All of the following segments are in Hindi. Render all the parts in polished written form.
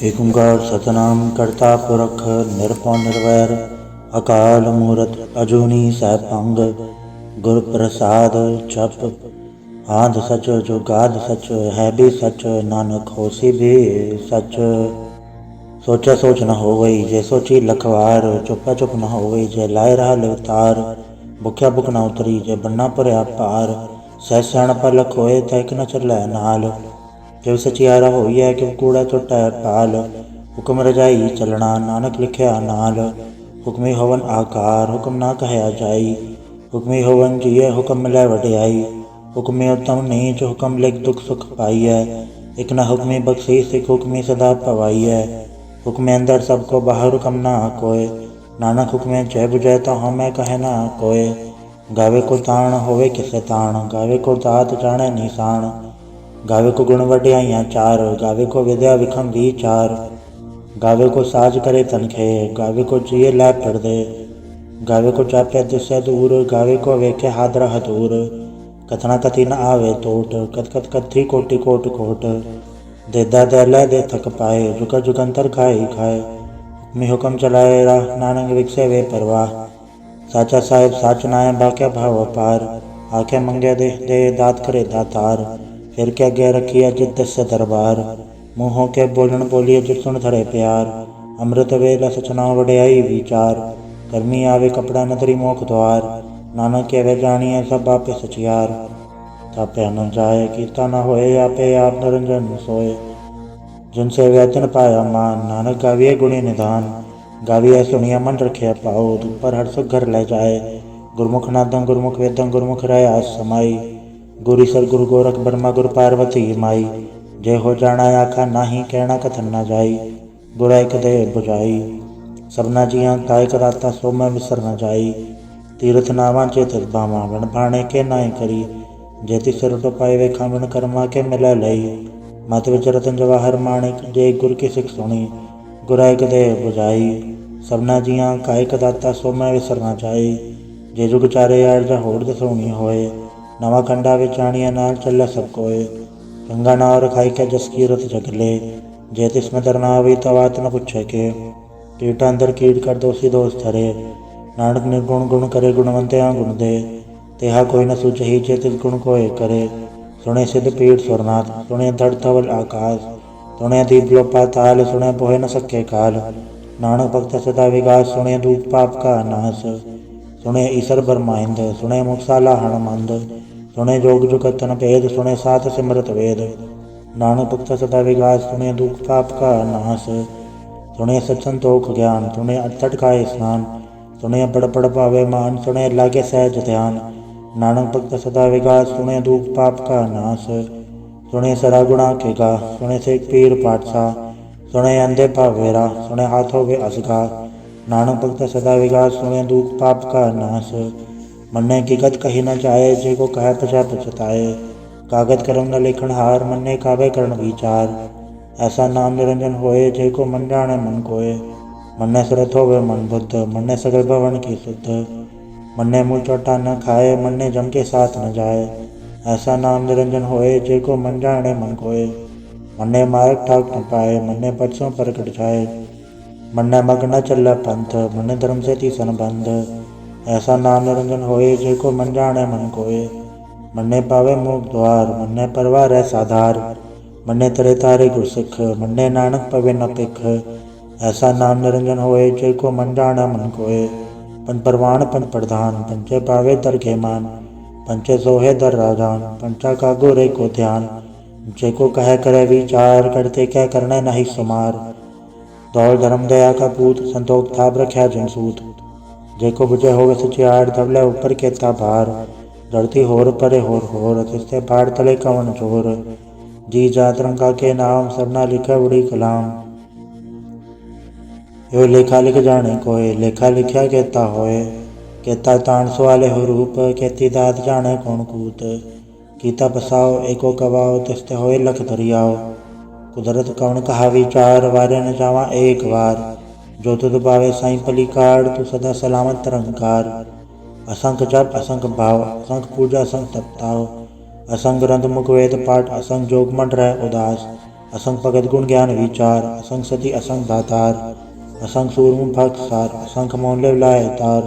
ਏਕ ਓਂਕਾਰ ਸਤਿਨਾਮ ਕਰਤਾ ਪੁਰਖ ਨਿਰਭਉ ਨਿਰਵੈਰ ਅਕਾਲ ਮੂਰਤ ਅਜੂਨੀ ਸੈਭੰ ਗੁਰ ਪ੍ਰਸਾਦ ਜਪ ਆਦਿ ਸਚ ਜੁਗਾਦਿ ਸਚ ਹੈ ਵੀ ਸਚ ਨਾਨਕ ਹੋਸੀ ਵੀ ਸਚ। ਸੋਚਿਆ ਸੋਚ ਨ ਹੋਵਈ ਜੇ ਸੋਚੀ ਲਖਵਾਰ ਚੁੱਪਾ ਚੁੱਪ ਨ ਹੋਵਈ ਜੇ ਲਾਇ ਰਹਾ ਲਿਵਤਾਰ ਭੁਖਿਆ ਭੁਖ ਨ ਉਤਰੀ ਜੇ ਬੰਨਾ ਭਰਿਆ ਭਾਰ ਸਹਿ ਸਿਆਣਪਾ ਲਖ ਹੋਏ ਤਾਂ ਇਕ ਨ ਚੱਲੈ ਨਾਲ ਕਿਵ ਸਚਿਆਰਾ ਹੋਈਐ ਕਿਵ ਕੂੜਾ ਟੁੱਟੈ ਪਾਲ ਹੁਕਮ ਰਜਾਈ ਚੱਲਣਾ ਨਾਨਕ ਲਿਖਿਆ ਨਾਲ ਹੁਕਮੀ ਹੋਵਨ ਆਕਾਰ ਹੁਕਮ ਨਾ ਕਹਿਆ ਜਾਈ ਹੁਕਮੀ ਹੋਵਨ ਜੀਐ ਹੁਕਮ ਮਿਲੈ ਵਡਿਆਈ ਹੁਕਮੀ ਉਤਮ ਨੀਚ ਹੁਕਮ ਲਿਖ ਦੁਖ ਸੁਖ ਪਾਈਐ ਇਕ ਨ ਹੁਕਮੀ ਬਖਸ਼ੀਸ ਇਕ ਹੁਕਮੀ ਸਦਾ ਭਵਾਈਐ ਹੁਕਮੇ ਅੰਦਰ ਸਭ ਕੋ ਬਾਹਰ ਹੁਕਮ ਨਾ ਕੋਇ ਨਾਨਕ ਹੁਕਮੇ ਜੈ ਬੁਝੈ ਤਾਂ ਹਉਮੈ ਕਹੈ ਨਾ ਕੋਇ ਗਾਵੇ ਕੋ ਤਾਣ ਹੋਵੇ ਕਿਸੇ ਤਾਣ ਗਾਵੇ ਕੋ ਦਾਤ ਜਾਣੈ ਨਿਸ਼ਾਨ ਗਾਵੇ ਕੋ ਗੁਣ ਵਡਿਆਈਆਂ ਚਾਰ ਗਾਵੇ ਕੋ ਵਿਦਿਆ ਵਿਖਮ ਵਿਚਾਰ ਗਾਵੇ ਕੋ ਸਾਜ ਕਰੇ ਤਨਖੇ ਗਾਵੇ ਕੋ ਜੀਏ ਲੈ ਫਿਰਦੇ ਗਾਵੇ ਕੋ ਚਾਪਿਆ ਦਿਸੈ ਦੂਰ ਗਾਵੇ ਕੋ ਵੇਖੇ ਹਾਦਰਾ ਹਦੂਰ ਕਥਨਾ ਕਥੀ ਨ ਆਵੇ ਟੋਟ ਕਥ ਕਥ ਕਥੀ ਕੋਟि ਕੋਟ ਕੋਟ ਦੇਦਾ ਦੇ ਲੈ ਦੇ ਥਕ ਪਾਏ ਜੁਗਾ ਜੁਗੰਤਰ ਖਾਏ ਖਾਏ ਹੁਕਮੀ ਹੁਕਮ ਚਲਾਏ ਰਾਹ ਨਾਨਕ ਵਿਖਸੇ ਵੇ ਪਰਵਾਹ ਸਾਚਾ ਸਾਹਿਬ ਸਾਚ ਨਾਇ ਬਾਕਿਆ ਭਾਵ ਅਪਾਰ ਆਖੇ ਮੰਗੇ ਦੇ ਦਾਤ ਕਰੇ ਦਾਤਾਰ ਫਿਰ ਕੇ ਅੱਗੇ ਰੱਖੀਐ ਜਿਤ ਦਸੈ ਦਰਬਾਰ ਮੂੰਹੋਂ ਕੇ ਬੋਲਣ ਬੋਲੀਏ ਜਿਤ ਸੁਣ ਧਰੇ ਪਿਆਰ ਅੰਮ੍ਰਿਤ ਵੇਲਾ ਸਚਨਾ ਵਡਿਆਈ ਵਿਚਾਰ ਕਰਮੀ ਆਵੇ ਕਪੜਾ ਨਦਰੀ ਮੋਖ ਦੁਆਰ ਨਾਨਕ ਕਹਵੇ ਜਾਣੀਐ ਸਭ ਆਪੇ ਸਚਿਆਰ ਤਾਪਿਆ ਨ ਜਾਏ ਕੀਤਾ ਨ ਹੋਏ ਆਪੇ ਆਪ ਨਿਰੰਜਨ ਸੋਏ ਜਿਨ ਸੇਵਿਆ ਤਿਨ ਪਾਇਆ ਮਾਨ ਨਾਨਕ ਗਾਵੀਐ ਗੁਣੀ ਨਿਧਾਨ ਗਾਵੀਐ ਸੁਣੀਐ ਮਨ ਰਖਿਆ ਪਾਉ ਦੁਖ ਪਰ ਹਰ ਸੁਖ ਘਰ ਲੈ ਜਾਏ ਗੁਰਮੁਖ ਨਾਦੰ ਗੁਰਮੁਖ ਵੇਦੰ ਗੁਰਮੁਖ ਰਹਿ ਸਮਾਈ ਗੁਰੀ ਸਰ ਗੁਰੂ ਗੋਰਖ ਬਰਮਾ ਗੁਰ ਪਾਰਵਤੀ ਮਾਈ ਜੇ ਹੋ ਜਾਣਾ ਆਖਾ ਨਾਹੀ ਕਹਿਣਾ ਕਥਨ ਨਾ ਜਾਈ ਗੁਰਾ ਇਕ ਦੇ ਬੁਝਾਈ ਸਭਨਾ ਜੀਆਂ ਕਾ ਇਕ ਰਾਤਾ ਸੋ ਮੈਂ ਵਿਸਰ ਨ ਜਾਈ ਤੀਰਥ ਨਾਵਾਂ ਚੇਤ ਬਾਵਾਂ ਵਣ ਭਾਣੇ ਕੇ ਨਾਇ ਕਰੀ ਜੇ ਤਿਸ ਸਿਰ ਟਪਾਏ ਵੇਖਾਂ ਬਿਨ ਕਰਮਾ ਕੇ ਮਿਲੈ ਲਈ ਮਤ ਵਿਚ ਰਤਨ ਜਵਾਹਰ ਮਾਣਿਕ ਜੇ ਗੁਰ ਕੀ ਸਿੱਖ ਸੁਣੀ ਗੁਰਾ ਇਕ ਦੇ ਬੁਝਾਈ ਸਭਨਾ ਜੀਆਂ ਕਾ ਇਕ ਦਾਤਾ ਸੋ ਮੈਂ ਵਿਸਰ ਨ ਜਾਈ ਜੇ ਜੁਗ ਚਾਰੇ ਆੜ ਜਾਂ ਹੋੜ ਦਸੋਣੀ ਹੋਏ ਨਵਾਂ ਕੰਡਾ ਵਿੱਚ ਆਣੀਆਂ ਨਾਲ ਚੱਲੇ ਸਭ ਕੋਏ ਗੰਗਾ ਨਾਵ ਰਖਾਈ ਕੇ ਜਸ ਕੀਰਤ ਜਗਲੇ ਜੇ ਤਿਸਮੇ ਦਰਨਾ ਆਵੀ ਤਾਂ ਬਾਤ ਨ ਪੁੱਛੇ ਕੇ ਕੀਟਾਂ ਅੰਦਰ ਕੀਟ ਕਰ ਦੋਸੀ ਦੋਸ ਧਰੇ ਨਾਨਕ ਨਿਰਗੁਣ ਗੁਣ ਕਰੇ ਗੁਣਵੰਤਿਆਂ ਗੁਣ ਦੇ ਤੇਹਾ ਕੋਈ ਨ ਸੁਝਈ ਜੇ ਤਿਸ ਗੁਣ ਕੋਏ ਕਰੇ ਸੁਣੇ ਸਿੱਧ ਪੀਠ ਸੁਰਨਾਥ ਸੁਣੇ ਧੜ ਧਵਲ ਆਕਾਸ਼ ਸੁਣੇ ਦੀਪ ਲੋ ਪਾਤਾਲ ਸੁਣੇ ਪੋਹੇ ਨ ਸਕੇ ਕਾਲ ਨਾਨਕ ਭਗਤ ਸਦਾ ਵਿਗਾਸ ਸੁਣੇ ਦੂਪ ਪਾਪ ਕਾ ਨਾਸ ਸੁਣੇ ਈਸਰ ਬਰਮਾਇੰਦ ਸੁਣੇ ਮੁਕਸਾਲਾ ਹਣਮੰਦ ਸੁਣੇ ਜੋਗ ਜੁਗਤਨ ਭੇਦ ਸੁਣੇ ਸਾਤ ਸਿਮਰਤ ਵੇਦ ਨਾਨਕ ਭਗਤ ਸਦਾ ਵਿਗਾਸ ਸੁਣੇ ਦੁਖ ਪਾਪ ਕਾ ਨਾਸ ਸੁਣੇ ਸਤ ਸੰਤੋਖ ਗਿਆਨ ਸੁਣੇ ਅਠਠ ਕਾ ਇਸਨਾਨ ਸੁਣੇ ਪੜ ਪੜ ਭਾਵੇ ਮਾਨ ਸੁਣੇ ਲਾਗੇ ਸਹਿਜ ਧਿਆਨ ਨਾਨਕ ਭਗਤ ਸਦਾ ਵਿਗਾਸ ਸੁਣੇ ਦੁਖ ਪਾਪ ਕਾ ਨਾਸ ਸੁਣੇ ਸਰਾ ਗੁਣਾ ਕੇ ਗਾ ਸੁਣੇ ਸੇਖ ਪੀਰ ਪਾਤਸ਼ਾਹ ਸੁਣੇ ਅੰਧੇ ਭਾਵੇਰਾ ਸੁਣੇ ਹਾਥ ਹੋਵੇ ਅਸਗਾ ਨਾਨਕ ਭਗਤ ਸਦਾ ਵਿਗਾਸ ਸੁਣੇ ਦੁਖ ਪਾਪ ਕਾ ਨਾਸ ਮੰਨੇ ਕੀ ਗਤ ਕਹੀ ਨ ਜਾਏ ਜੇ ਕੋ ਕਹਿ ਪਛੈ ਪਛਤਾਏ ਕਾਗਤ ਕਰਮ ਨ ਲਿਖਣ ਹਾਰ ਮੰਨੇ ਕਾਵੇ ਕਰਨ ਵਿਚਾਰ ਐਸਾ ਨਾਮ ਨਿਰੰਜਨ ਹੋਏ ਜੇ ਕੋ ਮਨ ਜਾਣੈ ਮਨ ਕੋਏ ਮੰਨੇ ਸੁਰਤ ਹੋਵੇ ਮਨ ਬੁੱਧ ਮੰਨੇ ਸਗਲ ਭਵਨ ਕੀ ਸੁਧ ਮੰਨੇ ਮੂਲ ਚੋਟਾ ਨ ਖਾਏ ਮੰਨੇ ਜਮ ਕੇ ਸਾਥ ਨ ਜਾਏ ਐਸਾ ਨਾਮ ਨਿਰੰਜਨ ਹੋਏ ਜੇ ਕੋ ਮਨ ਜਾਣੈ ਮਨ ਕੋਏ ਮੰਨੇ ਮਾਰਗ ਠਾਕ ਨ ਪਾਏ ਮੰਨੇ ਪਰਸੋਂ ਪ੍ਰਗਟ ਜਾਏ ਮੰਨੇ ਮਗ ਨ ਚੱਲੈ ਪੰਥ ਮੰਨੇ ਧਰਮ ਸੇ ਤੀਸਨ ਬੰਧ ਐਸਾ ਨਾਮ ਨਿਰੰਜਨ ਹੋਏ ਜੇ ਕੋ ਮਨ ਜਾਣੈ ਮਨ ਕੋਏ ਮੰਨੇ ਪਾਵੇ ਮੋਖ ਦੁਆਰ ਮੰਨੇ ਪਰਵਾਰੈ ਸਾਧਾਰ ਮੰਨੇ ਤਰੇ ਤਾਰੇ ਗੁਰ ਸਿੱਖ ਮੰਨੇ ਨਾਨਕ ਪਵੇ ਨ ਭਿਖ ਐਸਾ ਨਾਮ ਨਿਰੰਜਨ ਹੋਏ ਜੇ ਕੋ ਮਨ ਜਾਣੈ ਮਨ ਕੋਏ ਪੰਜ ਪਰਵਾਨ ਪੰਜ ਪ੍ਰਧਾਨ ਪੰਚੇ ਪਾਵੇ ਦਰ ਕੇ ਮਾਨ ਪੰਚੇ ਸੋਹੇ ਦਰ ਰਾਜਾਨ ਪੰਚਾ ਕਾ ਗੋਰੇ ਕੋ ਧਿਆਨ ਜੇ को कह करे विचार करते क्या करना नहीं सुमार दौड़ धर्म दया का पूत संतोख थाप रख्या जन सूत जे को बुझे होवे सचियार धवले ऊपर केता भार धरती होर परे होर तिसते पाड़ तले कवन चोर जी जात रंगा के नाम सबना लिखे उड़ी कलाम यो लेखा लिख जाने कोय लेखा लिखया केता होए केता तान सवाले हो रूप केती दात जाने कौन कूत कीता पसाओ एको कवाओ तिसते होए लख दरियाओ कुदरत कौन कहा विचार वारे न जावा एक बार जो तुद पावे साईं पली काड़ तू सदा सलामत रंकार असंख जप असंख भाव असंख पूजा असंख तपताओ असंख ग्रंथ मुख वेद पाठ असंख जोग मन रह उदास असंग भगत गुण ज्ञान विचार, असंग सती असंग दातार, असंग सूरम भक्त सार, असंख मोन ले लाए तार।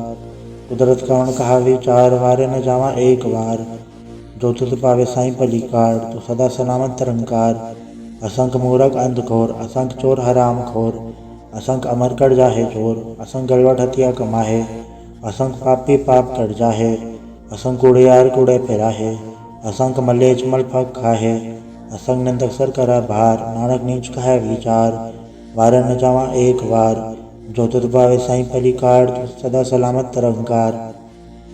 कुदरत कवन कहा विचार, वारे न जावा एक बार। जो तुत पावे साईं भली कार, तू सदा सलामत निरंकार। असंख मूरख अंधघोर, असंख चोर हराम खोर, असंख अमर कर जाहे जोर, असंख गलवट हथिया कमाहे, असंख पापी पाप कर जाहे, असंख कूड़ियार कूड़े फिराहे, असंख मलेच मल फक खाहे, असंख निंदक सर करा भार, नानक नीच कहे विचार। वारे न जावा एक बार, जो तुत पावे साईं भली कार, तू सदा सलामत निरंकार।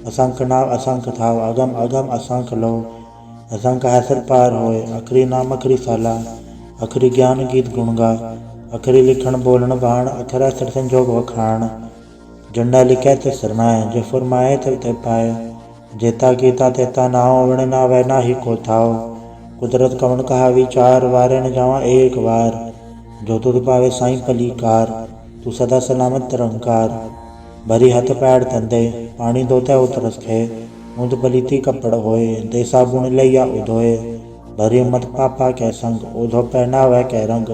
असंख नाव असंख थाव, अगम अगम असंख लो, असंख है सर पार होए, अखरी नाम अखरी साला, अखरी ज्ञान गीत गुण गा, अखरी लिखण बोलन बाण, अखरा सर संजोग वखाण। जंडा लिखे ते सरनाए, जे फुरमाए ते पाए, जेता कीता तेता नाव, विण नावै नाही को थाव। कुदरत कवन कहा विचार, वारे न जावा एक बार। जो तुध पावे साईं भली कार, तू सदा सलामत निरंकार। भरी हथ पैर धंधे, पानी धोते उतरस खे, मुद पलीती कपड़ होए, दे साबुन लैया उधोए। भरी मत पापा कै संग, ओधो पहनावे कै रंग।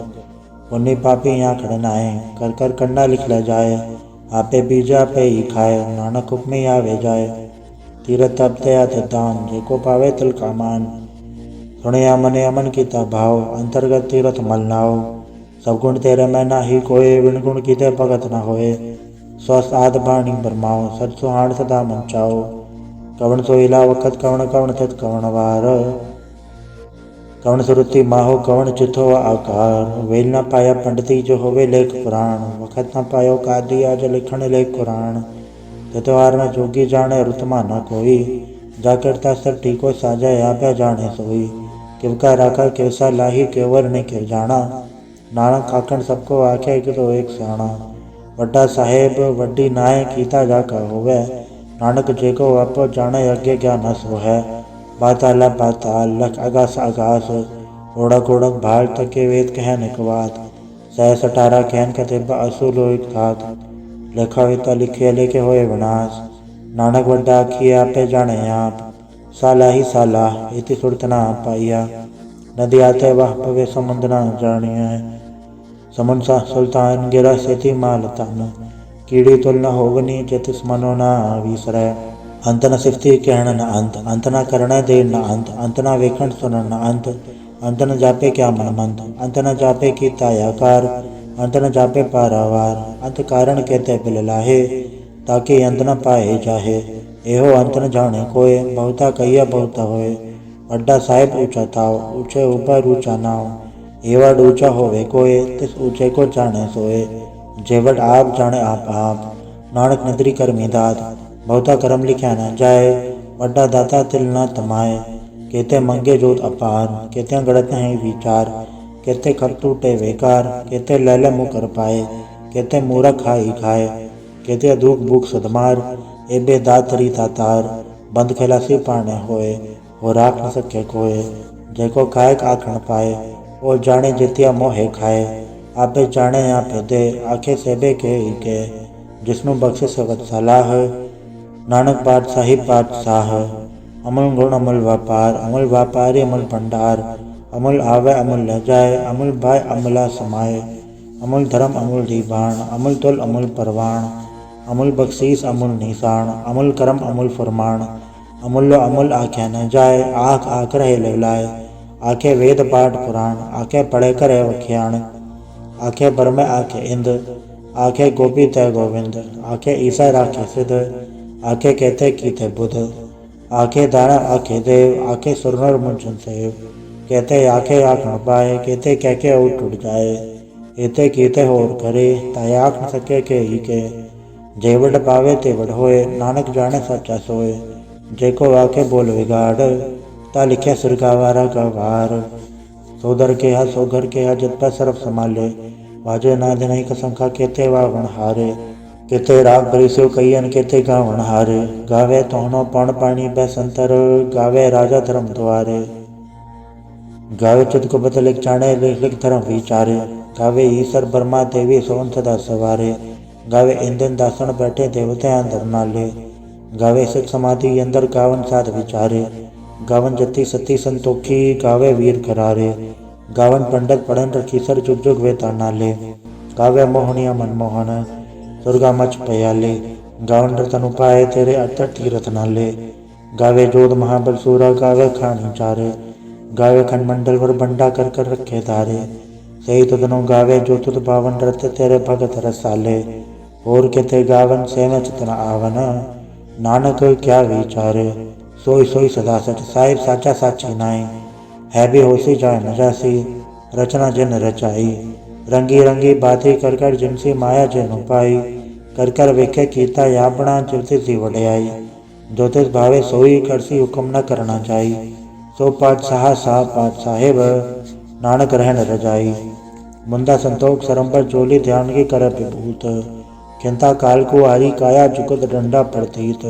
पुण्य पापी आंखड़ नाए, कर कर कंडा लिख ले जाए। आपे बीजे आपे ही खाए, नानक हुक्म आवे जाए। तीरथ तप दया ते दान, जेको पावे तिल का मान। सुनिया मने अमन कीता भाव, अंतर्गत तीरथ मल नाव। सब गुण तेरे में नाही कोय, विण गुण कीते भगत न होए। स्वस्थ आद बाणी बरमाओ, सच सुहाण सदा मन चाओ। कवन सोइला वखत कवन, कवन तित कवन वार। कवन सुरति माहो, कवन चिथो आकार। वेल न पाया पंडिती, जो होवे लेख पुराण। वखत न पायो कादिया, जो लिखण लेख कुरान। तितवार में जोगी जाने, रुतमा न कोई। जा करता सर ठीको साजय, आपे जाने सोई। किव का राखा किव सा लाही, केवर ने किव जाना। नानक आखण सबको आखे, तो एक स्याणा। वड्डा साहेब वड्डी नाय, कीता जाका होवे। नानक जेको आपो जाने, अगे ज्ञान न सोहै। पाताल पाताल, लख आगास आगास, ओढ़क ओढ़क भाल, तके वेद कहन एक बात। 618 कहन कतिब असुल एक घात, लेखा वेता लिखे लेके होए विनाश। नानक वड्डा आखिए, आपे जाने आप। साला ही साला, इति सुरत ना पाइया। नदी आते वह पवे, समुद्र न जानिए। समुन सा सुल्तान गिरा, सेती माल तन। कीड़ी तुल न होगनी, जतिस मनो ना विसरै। अंत न सिफती कहण न अंत, अंत न करण दे न अंत। अंत न वेखण सुनन न अंत, अंत न जापे क्या मन मंत। अंत न जापे कीता आकार, अंत न जापे पारावार। अंत कारण कहते बिल लाहे, ताकि अंत न पाए जाहे। एहो अंत न जाने कोय, बहुता कहिया बहुता होए। वड्डा साहेब ऊंचा ताव, ऊंचे ऊपर ऊंचा नाव। एवड ऊंचा होवे कोय, तिस ऊंचे को जाने सोए। जेवड आप जाने आप। नानक नदरी करमी दात, बहुता करम लिख्या न जाए। वड्डा दाता तिल न तमाए, केते मंगे जोत अपार। केते गड़त नहीं विचार, केते खप टूटे बेकार। केते लैले मुँह कर पाए, केते मूरख खाई खाए। केते दुख भूख सदमार, एबे दातरी दातार। बंद खिलासी पाने होए, हो राख न सके कोय। जेको खाए आख न पाए, ओ जाने जितिया मोहे खाए। आपे जाने आपे दे, आखे सेबे के ही के। जिसनु बख्शे सगत सलाह, नानक पातशाही पातशाह। अमूल गुण अमूल व्यापार, अमूल व्यापारी अमूल भंडार। अमूल आवे अमूल ले जाए, अमूल भाई अमूला समाए। अमूल धर्म अमूल दीवान, अमूल तुल अमूल परवान। अमूल बख्शीस अमूल निशान, अमूल करम अमूल फरमान। अमूल्य अमूल आखे न जाए, आख आख रहे लेवलाए। आखे वेद पाठ पुराण, आखे पढ़े करे वख्याण। आखे बरमे आखे इंद, आखे गोपी तय गोविंद। आखे ईसा राखे सिद्ध, आखे कहते कीते बुध। आखे दाना आखे देव, आखे सुरनर मुंचन सेव। कहते आखे आख न पाए, कहते कह के उठ उठ जाए। एते कीते होर करे, ताय आख न सके के ही के। जेवड पावे तेवड होए, नानक जाने सच्चा सोए। जेको आखे बोल विगाड़, ता लिखे सिरकावारा का वार। सोदर के हा सोघर के हा, जत पर सरफ संभाले। वाजे नाद नहीं कसंखा, केते वावण हारे। केते राग भरी सिव कईयन, केते गावण हारे। गावे तोहनो पण पानी बैसंतर, गावे राजा धर्म द्वारे। गावे चित को बत लिख जाने, लिख लिख धर्म विचारे। गावे ईश्वर ब्रह्मा देवी सोन सदा सवारे। गावे इंदन दासन बैठे, देवते अंदर नाले। गावे सिख समाधि अंदर, गावन साध विचारे। गावन जति सती संतोखी, गावे वीर करारे। गावन पंडित पढ़न रखीसर जुग जुग वे तानाले। गावे मोहनिया मनमोहन दुर्गा मच पयाले। गावन रतन उपाय तेरे अतर तीरथ नाले। गावे जोध महाबल सूरा गावे खानी चारे। गावे खंडमंडल वर बंडा कर कर रखे धारे। सही तुदनो गावे जो तुद पावन रत तेरे भगत रसाले। और कहते गावन से में चितना आवन नानक क्या विचारे। सोई सोई सदा सच साहिब साचा साची नाई। है भी होसी जाए न जासी रचना जिन रचाई। रंगी रंगी बाती कर कर जिनसी माया जिन उपाई। कर कर वेखे कीता यापना जिवति सी वड्याई। जो तिस भावे सोई करसी हुक्म न करना चाही। सो पातशाह साह पात साहिब नानक रहन रजाई। मुंदा संतोख सरंबर जोली ध्यान की कर विभूत। खिंता काल को आरी काया जुगत डंडा प्रतीत।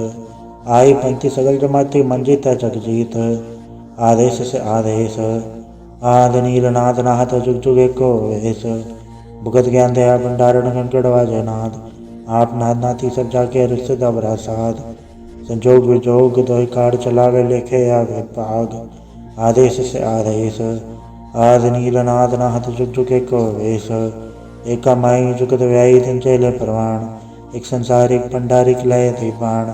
आई पंथी सगल जमाती मंजी तय जगजीत। आदेश से आदेश आद नील नाद नाहत जुग जुग एको वेश। भुगत ज्ञान दया भंडारण गणगढ़वा जयनाद। आप नाद नाथी सब जाके रिश्ते दबरा साध। संजोग विजोग दोहि कार चलावे लेखे या विभाग। आदेश से आदेश आद नील नाद नाहत जुग जुग एको वेश। एका माई जुगत व्यायी तिन चेले प्रवाण। एक संसारिक पंडारिक लय दीपान।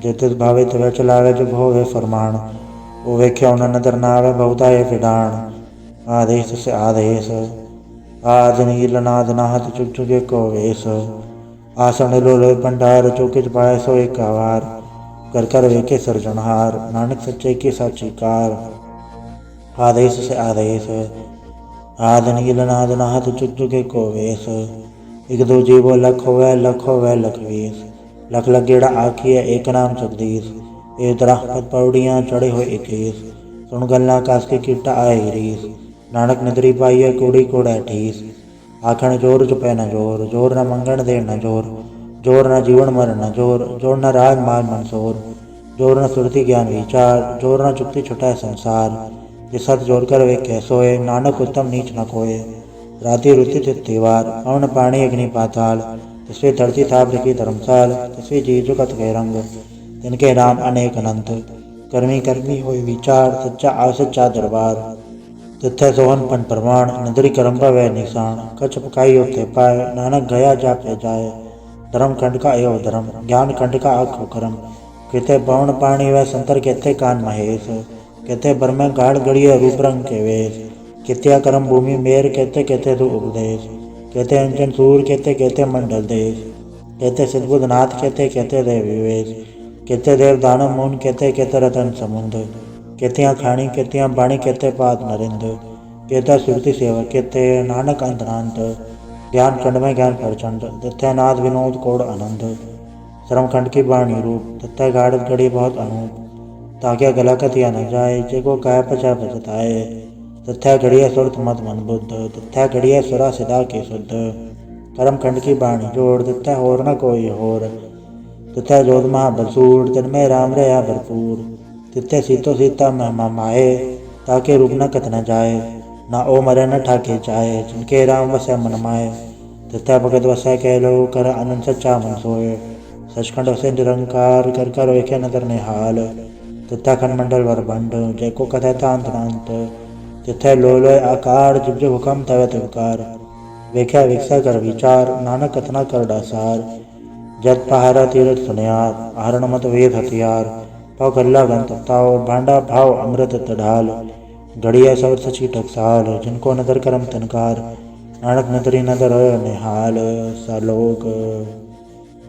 जे तिस भावे तवे चलावे जो होवे फरमान। ओ वेख्या उन नदर नावे बहुता ये फिडान। आदेश से आदेश आद नील नाद नाहत जुग जुग एको वेश। आसन लो लो भंडार चौकिच पाए सो एक आवार। कर कर वेखे सरजनहार नानक सच्चे की साची कार। आदेश से आदेश आद नील नाद नाहत जुग जुग एको वेश। एक दो जीवो लख होवे लख वीस। लख लगेड़ा आखिए एक नाम जगदीश। ए दराह पद पौड़ियाँ चढ़े हो 21। सुन गल्ला कास के किट्टा आए रीस। नानक नदरी पाइए कूड़ी कोड़ा ठीस। आखण जोर चुपै न जोर जोर न मंगण दे न जोर। जोर न जीवन मर न जोर जोर न राज मान मंसोर। जोर न सुरति ज्ञान विचार जोर न चुक्ति छुटा संसार। जिसत जोर कर वे कैसोए नानक उत्तम नीच न कोय। राति रुति तिथिवार पवन पानी अग्नि पाताल। तस्वीर धरती थाप की धर्मसाल। तस्वीर जी जुगत के रंग तिनके नाम अनेक अनंत। कर्मी कर्मी हो विचार सच्चा आसच्चा दरबार। तिथे सोहन पन प्रमाण नदरी करम्बा व निशान। कछ पकाई होते पाए नानक गया जापे जाए। धर्म खंड का एवं धर्म ज्ञान खंड का आखो करम। कहते पवन पानी व संतर कहते कान महेश। कहते ब्रह्म गाढ़ गढ़िया रूप रंग के वेश। कहते करम भूमि मेर कहते कहते तो उपदेश। कहते अंजन सूर कहते कहते मंडल देश। कहते सिद्धबुद्धनाथ कहते कहते देव विवेश। कहते देव दानव मून कहते कहते रतन समुंद। कहते खाणी कहते बाणी कहते पात नरिंद। कहते सुरति सेवा कहते नानक अंतरांत। ज्ञान खंड में ज्ञान प्रचंड तथ्य नाद विनोद कोड आनंद। श्रम खंड की बाणी रूप तथ्य गाढ़ गढ़ी बहुत अनूप। ताकि गला कतिया न जाए जेको काय पचा बचताए। तथ्य घड़िया सुरत मत मन बुद्ध तथ्य घड़िया सुरा सिदा के शुद्ध। कर्म खंड की बाणी जोड़ तथ्य होर न कोई होर। तथ्य जोध महाबलसूर तन्मय राम रया भरपूर। तथ्य सीतो सीता महिमा माए ताके रूप न कत न जाए। ना ओ मरे न ठाके चाहे जिनके राम वसै मन माए। तथ्य भगत वसै कह लो कर अनंत सच्चा मन सोए। सचखंड वसे निरंकार कर कर वेखे नदर निहाल। तथ्य खंड मंडल वर बंड जैको कथय तांत तिथे लोलय आकार जिब जो हुकम तवे तिवकार। वेख्या विकसा कर विचार नानक कथना कर डासार। जत पहारा तीरथ सुनियार आहरण मत वेद हथियार। पाव गल्ला गंत ताओ भांडा भाव अमृत तढ़ाल। घड़िया सवर सची टकसाल जिनको नदर करम तनकार। नानक नदरी नदर निहाल सालोक।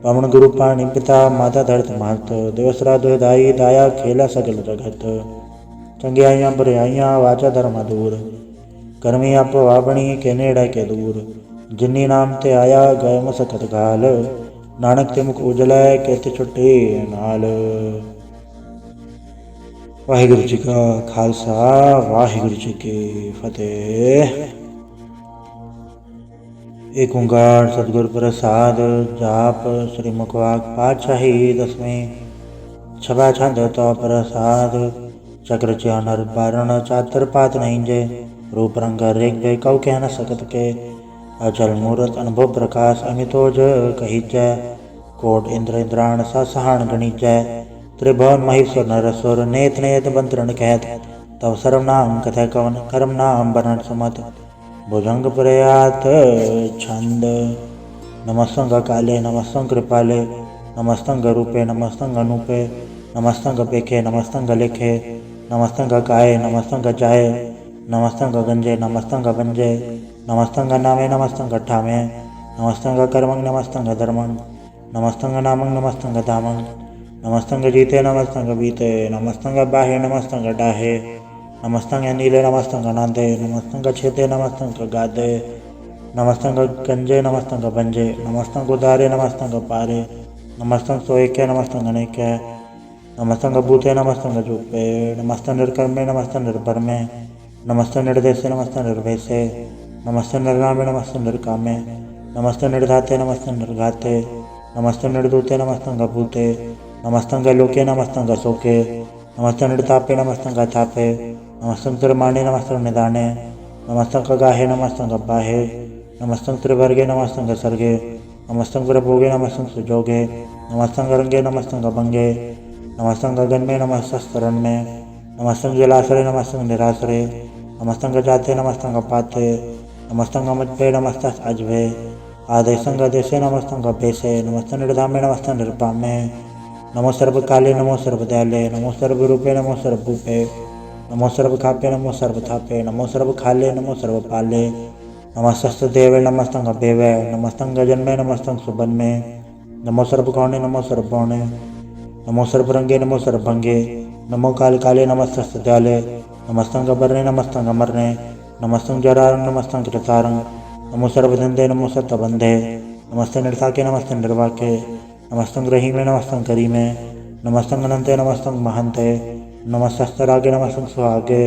पवन गुरु पाणी पिता माता धरत मात। दिवसरा दुदाई दाया खेला सगल जगत। चंगियाइयाँ बुराइयाँ वाचा धर्म दूर। कर्मी आप वावणी के नेड़े के दूर। जिन्नी नाम ते आया गए मसकत गाल। नानक ते मुख उजलै कहते छुट्टी नाल। वाहिगुरु जी का खालसा वाहिगुरु जी की फतेह। एक ओंकार सतगुर प्रसाद जाप श्री मुखवाक पातशाही दसवें। छबा छंद तो प्रसाद चक्र चानर बारण चातर पात नहीं जे। रूप रंग रेख जय कौ कह न सकत के। अचल मूरत अनुभव प्रकाश अमितोज कही जय। कोट इंद्र इंद्राण सा सहान गणित जय। त्रिभुवन महेश्वर नरस्वर नेत नेत बंतरण कहत। तव सर्वनाम कथय कवन कर्म नाम वर्णन सुमत भुजंग प्रयात छंद नमस्तंग काले नमस्तंग कृपाले नमस्तंग रूपे नमस्तंग अनूपे नमस्तंग पेखे नमस्तंग लेखे नमस्तंग काये नमस्तंग चाहे नमस्तंग गंजे नमस्तंग बंजे नमस्तंग नामे नमस्तंग ठामे नमस्तंग कर्मंग नमस्तंग धर्मंग नमस्तंग नामंग नमस्तंग धामंग नमस्तंग जीते नमस्तंग बीते नमस्तंग बाहे नमस्तंग डाहे नमस्तंग नीले नमस्तंग नादे नमस्तंग छेते नमस्तंग गादे नमस्तंग गंजे नमस्तंग बंजे नमस्तंग उदारे नमस्तंग पारे नमस्तंग सोएके नमस्तंग अनेके नमस्तंग भूते नमस्तंग जूपे नमस्तंग निर्कर्मे नमस्तंग निर्भरमे नमस्तंग निर्देशे नमस्तंग निर्भेसे नमस्तंग निर्नामे नमस्तंग निर्कामे नमस्तंग निर्धाते नमस्तंग निर्घाते नमस्तंग निर्दूते नमस्तंग भूते नमस्तंग लोके नमस्तंग शोके नमस्तंग निर्तापे नमस्तंग तापे नमस्तंग त्रिमाणे नमस्तंग निदाने नमस्तंग गाहे नमस्तंग बाहे नमस्तंग त्रिवर्गे नमस्तंग सर्गे नमस्तंग प्रभोगे नमस्तंग सुजोगे नमस्तंग रंगे नमस्तंग भंगे नमस्तंग गगन में नमस्तरण में नमस्तंग जलाश्रय नमस्तंग निराश्रय नमस्तंग जाते नमस्तंग पाते नमस्तंग मजभे नमस्तंग अजभे आदेशंग देशे नमस्तंग अभेसे नमस्तंग निर्धामे नमस्तंग निर्पामे नमो सर्व काले नमो सर्व दयाले नमो सर्व रूपे नमो सर्व भूपे नमो सर्व खापे नमो सर्व थापे नमो सर्व खाले नमो सर्व पाले नमस्तस्त देवे नमस्तंग अभेवे नमस्तंग जन्मे नमस्तंग सुबन्मे नमो सर्व गौणे नमो सर्व गौणे नमो सर्व रंगे नमो सर्व भंगे नमो काल काले नमस्तस्त दयाले नमस्तंग बरने नमस्तंग मरने नमस्तंग जरारंग नमस्तंग कृतारंग नमो सर्वधंधे नमो सत्यबंधे नमस्ते निर्साके नमस्ते निर्वाके नमस्तंग रहीमे नमस्तंग करीमे नमस्तंग अनंते नमस्तंग महंते नमस्तरागे नमस्तंग सुहागे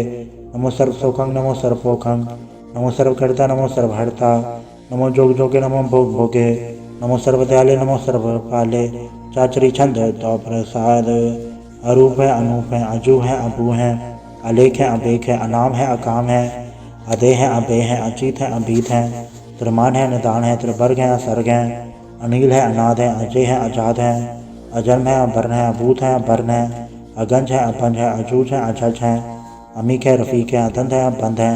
नमो सर्व सोखंग नमो सर्व पोखंग नमो सर्व कर्ता नमो सर्व हर्ता नमो जोग जोगे नमो भोग भोगे नमो सर्व दयाले नमो सर्व पाले चाचरी छंद तो प्रसाद अरूप है अनूप है अजू है अबू है अलेख है अबेख है अनाम है अकाम है अदे है अबे है अचित है अभीत है त्रिमान है निदान है त्रिवर्ग है असर्ग है अनिल है अनाद है अजय है अजाद है अजन्म है अभर्ण है अभूत है अभर्ण है अगंज है अपंज है अजूज है अजज है अमीक है रफीक है अदंत है अबंध है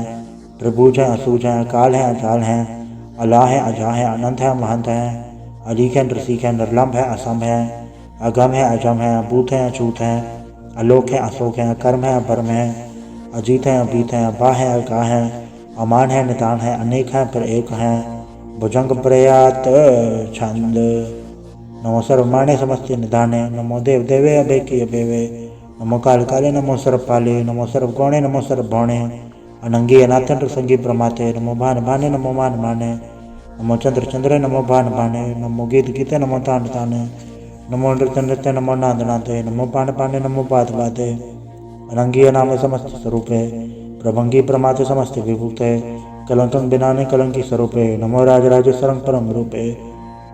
त्रिभुज है असूज है अकाल है अजाल है अला है अजा है अनंत है महंत है अलीक है नृसिक है निर्लम्ब है असंभ है अगम है अजम है अभूत है अछूत है अलोक है अशोक है कर्म है अभर्म है अजीत है अभीत है अबा है अगा है अमान है निदान है अनेक है पर एक है भुजंग प्रयात छंद नमो सर्वमाणे समस्ते निधाने नमो देव देवे अभेके अभेवे नमो काल काले नमो सर्व पाले नमो सर्व गौणे नमो सर्व भौणे अनंगी अनाथन संगी प्रमाते नमो भान भाने नमो मान माने नमो चंद्र चंद्र नमो भान भाने नमो गीत गीते नमो तान ताने नमो नृत्य नृत्य नमो नाद नादे नमो पान पाने नमो पाद बाधे अनंगी अनाम समस्त स्वरूपे प्रभंगी प्रमाते समस्त विभूते कलंकं बिनाने कलंकी स्वरूपे नमो राजराजेश्वरं परम रूपे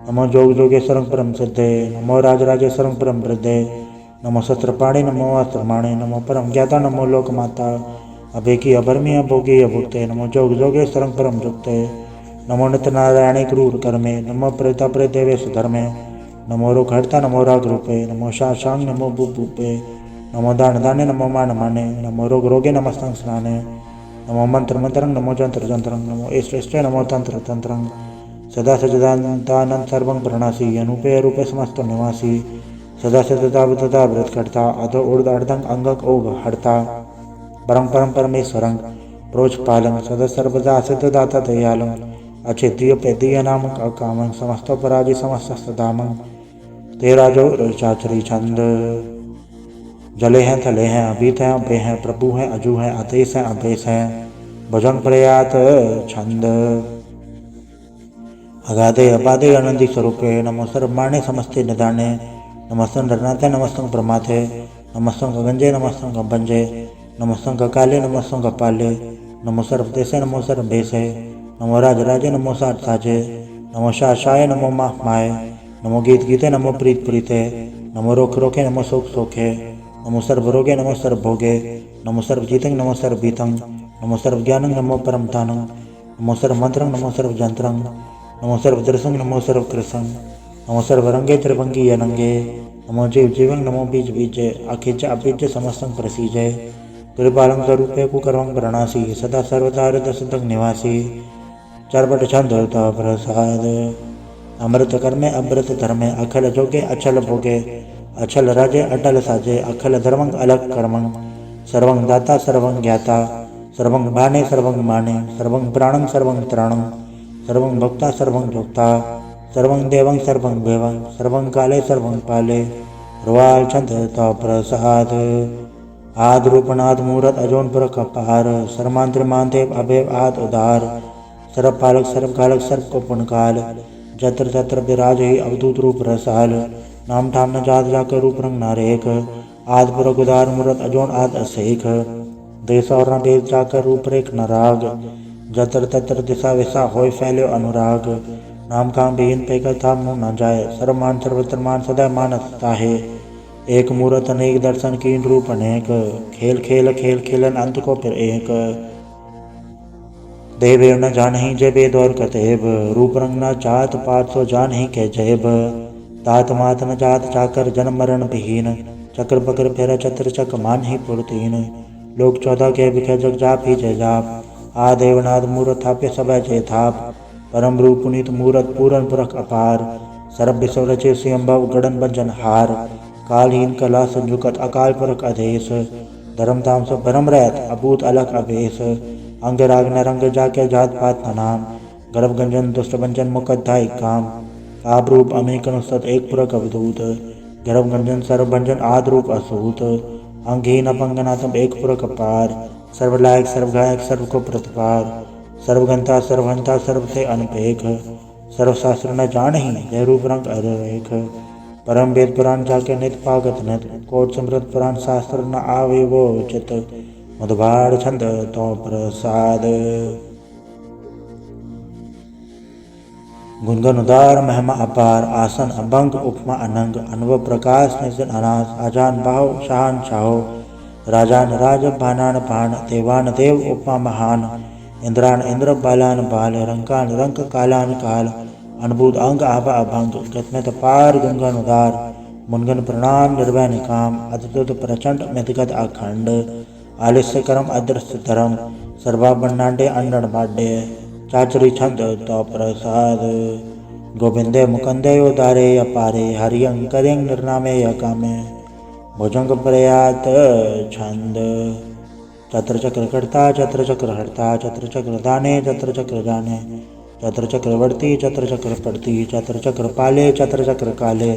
नमो जोग जोगेश्वरं परम सिद्धे नमो राजराजेश्वरं परम वृद्धे नमो शस्त्रपाणे नमो अस्त्रमाणे नमो परम ज्ञाता नमो लोकमाता अभेकी अभर्मी अभोगी अभुक्ते नमो जोग जोगेश्वरं परम जुक्ते नमो नित्य नारायणे क्रूर कर्मे नमो प्रेता प्रेदेवे सुधर्मे नमो रोगहर्ता नमो राग रूपे नमो शाशांग नमो भूपे नमो दान दाने नमो मान माने नमो रोग रोगे नमस्तंग स्नाने नमो मंत्र मंत्रंग नमो जंत्र जंत्रंग नमो श्रेष्ठ नमो तंत्र तंत्रंग सदा सचिदानंद सर्वं प्रणासी अनूपे रूपे समस्त निवासी सदा सदा व्रत करता अधो ऊर्ध अर्धंग अंगक ओग हरता परम परम परमेश्वरं प्रोच पालं सदा सर्वदा सिद्ध दाता दयालं अचित्य पेदीय नामक अकामं समस्त पराजय समस्त दामं तेरा जो चाचरी छंद जले हैं थले हैं अभीत हैं अभे हैं प्रभु हैं अजू हैं अतेश हैं अभेश हैं भुजंग प्रयात छंद अगाधे अबाधे आनंदी स्वरूपे नमो सर्वमाणे समस्ते निदाने नमस्तंग नरनाथे नमस्तंग प्रमाथे नमस्तंग गंजे नमस्तंग अभंजे नमस्तंग काले नमस्तंग पाले नमो सर्वदेशे नमो सर्वभेशे नमो राजराजे नमो साठ साजे नमो शाशाय नमो माय नमो गीत गीते नमो प्रीत प्रीते नमो रोख रोखे नमो शोक सोखे नमो सर्व रोगे नमो सर्व भोगे नमो सर्व जीतंग नमो सर्व बीतंग नमो सर्व ज्ञानंग नमो परम तानंग नमो सर्व मंत्रंग नमो सर्व जंत्रंग नमो सर्व दर्शंग नमो सर्व कृसंग नमो सर्व रंगे त्रिभंगी अनंगे नमो जीव जीवंग नमो बीज बीजे अखिज अबीज समस्तंग प्रसीजे कृपालं स्वरूपे कुकर्मं प्रणासी सदा सर्वदा हृदय निवासी चरपट छंद तो प्रसाद अमृत कर्मे अमृत धर्मे अखल जोगे अचल भोगे अचल राजे अटल साजे अखल धर्मं अलग कर्मं सर्वं दाता सर्वं ज्ञाता सर्वं बाणे सर्वं माने सर्वं प्राणं सर्वं त्राणं सर्वं भोक्ता सर्वं भोक्ता सर्वं देवं सर्वं देवं सर्वं काले सर्वं पाले रुवाल छंद तो प्रसाद आद रूपनाद मूरत अजोन पुरख अपार सर्मांत्र मानदेव अभेव आद उदार सर्व पालक सर्व कालक सर्व को पुनकाल जत्र तत्र विराज ही अवधूत रूप रसाल नाम ठाम न जात जाकर रूप रंग नारेक आद पुरख उदार मूरत अजोन आद असेख देश और न देश जाकर रूप रेख न राग जत्र तत्र दिशा विशा होय फैल्यो अनुराग नाम काम विहीन पेकर था मुँह न जाए सर्वमान सर्वत्र मान सदा मानस ताहे एक मूरत अनेक दर्शन कीन रूप अनेक खेल खेल खेल खेलन अंत को फिर एक देव न जान ही जय वेद और कतेब रूप रंग न जात पात सो जान ही के जयब तात मात न जात चाकर जन्म मरण विहीन चक्र बकर फेरा चत्र चक मान ही पुरतीन लोक 14 के बिखे जग जाप ही जय जाप आ देवनाथ मूरत थाप्य सब जय थाप परम रूप पुनीत मूरत पूरन पुरख अपार सर्व विश्व रचे स्वयंभव गणन बंजन हार कालहीन कला संजुकत अकाल पुरख अधेश धर्म ताम सब भरम रहत अभूत अलग अभेश अंग राग न रंग जाके जात पात न नाम गर्भ गंजन दुष्ट बंजन मुकद्धाई काम आप रूप अमेक अनुसत एक पुरख अवधूत गर्भ गंजन सर्व भंजन आद रूप असूत अंगहीन अपंगनाथम एक पुरख अपार सर्वलायक सर्वगायक सर्व को प्रतिपार सर्वगंता सर्वहंता सर्व से अनपेख सर्वशास्त्र न जान ही जय रूप रंग अरेख परम वेद पुराण जाके नित पागत नित कोट समृत पुराण शास्त्र न आवे वो चित मधुबाड़ छंद तो प्रसाद गुणगन उदार महिमा अपार आसन अभंग उपमा अनंग अनुभव प्रकाश निजन अनास आजान बाहो शाहन शाहो राजान राज भानान भान देवान देव उपमा महान इंद्रान इंद्र बालान बाल रंकान रंक कालान काल अनुभूत अंग आभा अभंग गतमेत पार गुणगन उदार मुनगन प्रणाम निर्भय निकाम अद्भुत प्रचंड मितगत अखंड आलिस्य करम अदृश्य धर्म सर्वा बन्नाडे अंडन बाडे चाचरी छंद तो प्रसाद गोविंदे मुकंदे उदारे अपारे हरियं करें निर्नामे यकामे भुजंग प्रयात छंद चत्र चक्र कर्ता चत्र चक्र हर्ता चत्र चक्र दाने चत्र चक्र जाने चत्र चक्रवर्ती चत्र चक्र पड़ती चत्र चक्र पाले चत्र चक्र काले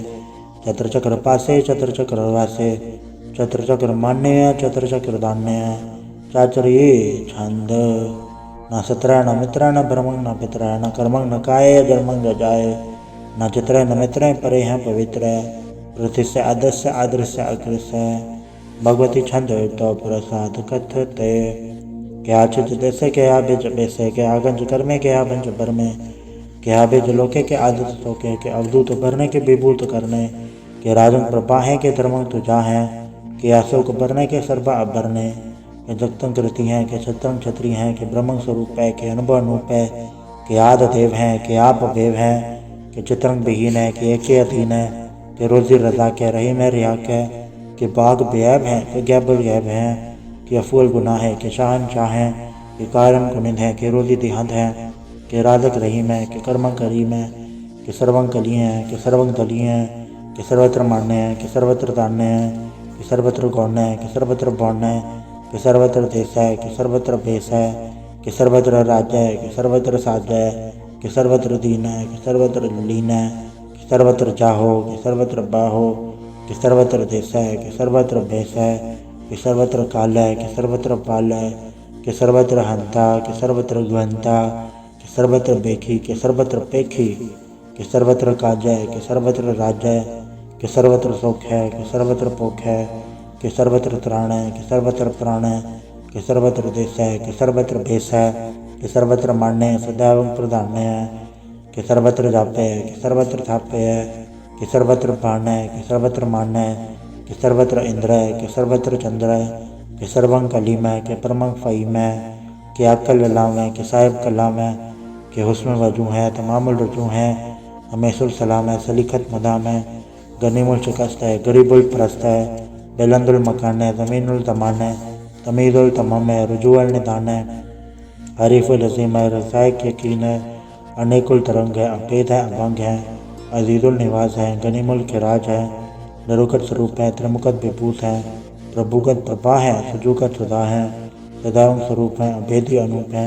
चत्र चक्र पासे चत्र चक्र वासे चत्र चक्र मान्य चत्र चक्र दान्य चाचरी छंद न सत्र न मित्र न ब्रह्मंग न पित्र न कर्मंग न काय जन्मंग न जाय न चित्र न मित्र परे हैं पवित्र पृथ्वी से आदर्श आदर्श अग्रस्य भगवती छंद तो प्रसाद कथते क्या चित जैसे क्या बिज बेसे क्या आगंज कर में क्या बंज बर में क्या बिज लोके के आदत सोके के अवधूत भरने के विभूत करने के राजन प्रपाहे के धर्मंग तुझा है कि अशोक भरने के सर्वा अभरने के जगतंग कृति हैं के छत्रंग छत्री हैं के ब्रह्म स्वरूप है के अनुभव अनूप है के आद देव हैं के आप देव हैं के चित्रंग विहीन है के एक अधीन है के रोजी रजा के रही में रिया के बाग बेअब हैं के गैबुल गैब हैं के अफूल गुनाह है के शाहनशाह हैं के कारण गुनिंद है के रोजी दिहंत है के राजक रहीम है के कर्मं करीम है के सर्वं कली हैं के सर्वं दली हैं के सर्वत्र मान्य है के सर्वत्र दान्य है के सर्वत्र गौण्य है के सर्वत्र बौण्य है कि सर्वत्र देश है कि सर्वत्र भेष है कि सर्वत्र राज्य है कि सर्वत्र साध्य है कि सर्वत्र दीन है कि सर्वत्र लीन है कि सर्वत्र चाहो कि सर्वत्र बाहो कि सर्वत्र देश है कि सर्वत्र भेष है कि सर्वत्र काल है कि सर्वत्र पाल है कि सर्वत्र हंता कि सर्वत्र ग्वंता कि सर्वत्र बेखी कि सर्वत्र पेखी कि सर्वत्र काज है कि सर्वत्र राज्य है कि सर्वत्र सुख है कि सर्वत्र पोख है कि सर्वत्र त्राण है कि सर्वत्र प्राण है कि सर्वत्र देश है कि सर्वत्र भेष है कि सर्वत्र मान्य है सदैव प्रधान्य है कि सर्वत्र जापे है कि सर्वत्र थापे है कि सर्वत्र प्राण है कि सर्वत्र मान्य है कि सर्वत्र इंद्र है कि सर्वत्र चंद्र है कि सर्वं कलीम है कि परमं फईम है कि अक्कल ललाम है कि साहिब कलाम है कि हुस्न वजू है तमामुल रजू है हमेशुल सलाम है सलीखत मदाम है गनीमुल शिकस्त है गरीबुल परस्त है बेलंदुल मकान है ज़मीनुल तमान है तमीज़ुल तमम है, रुजुअल निदान है, हरीफुल अजीम है, रसायक यकीन है, अनेकुल तरंग है, अभेद है, अभंग है, अजीजुल निवास है, गनीमुल खिराज है, नरुकत स्वरूप है, त्रिमुखत विभूत है, प्रभुगत प्रभा है, सुजुगत सुधा है, सदैव स्वरूप है, अभेदी अनूप है,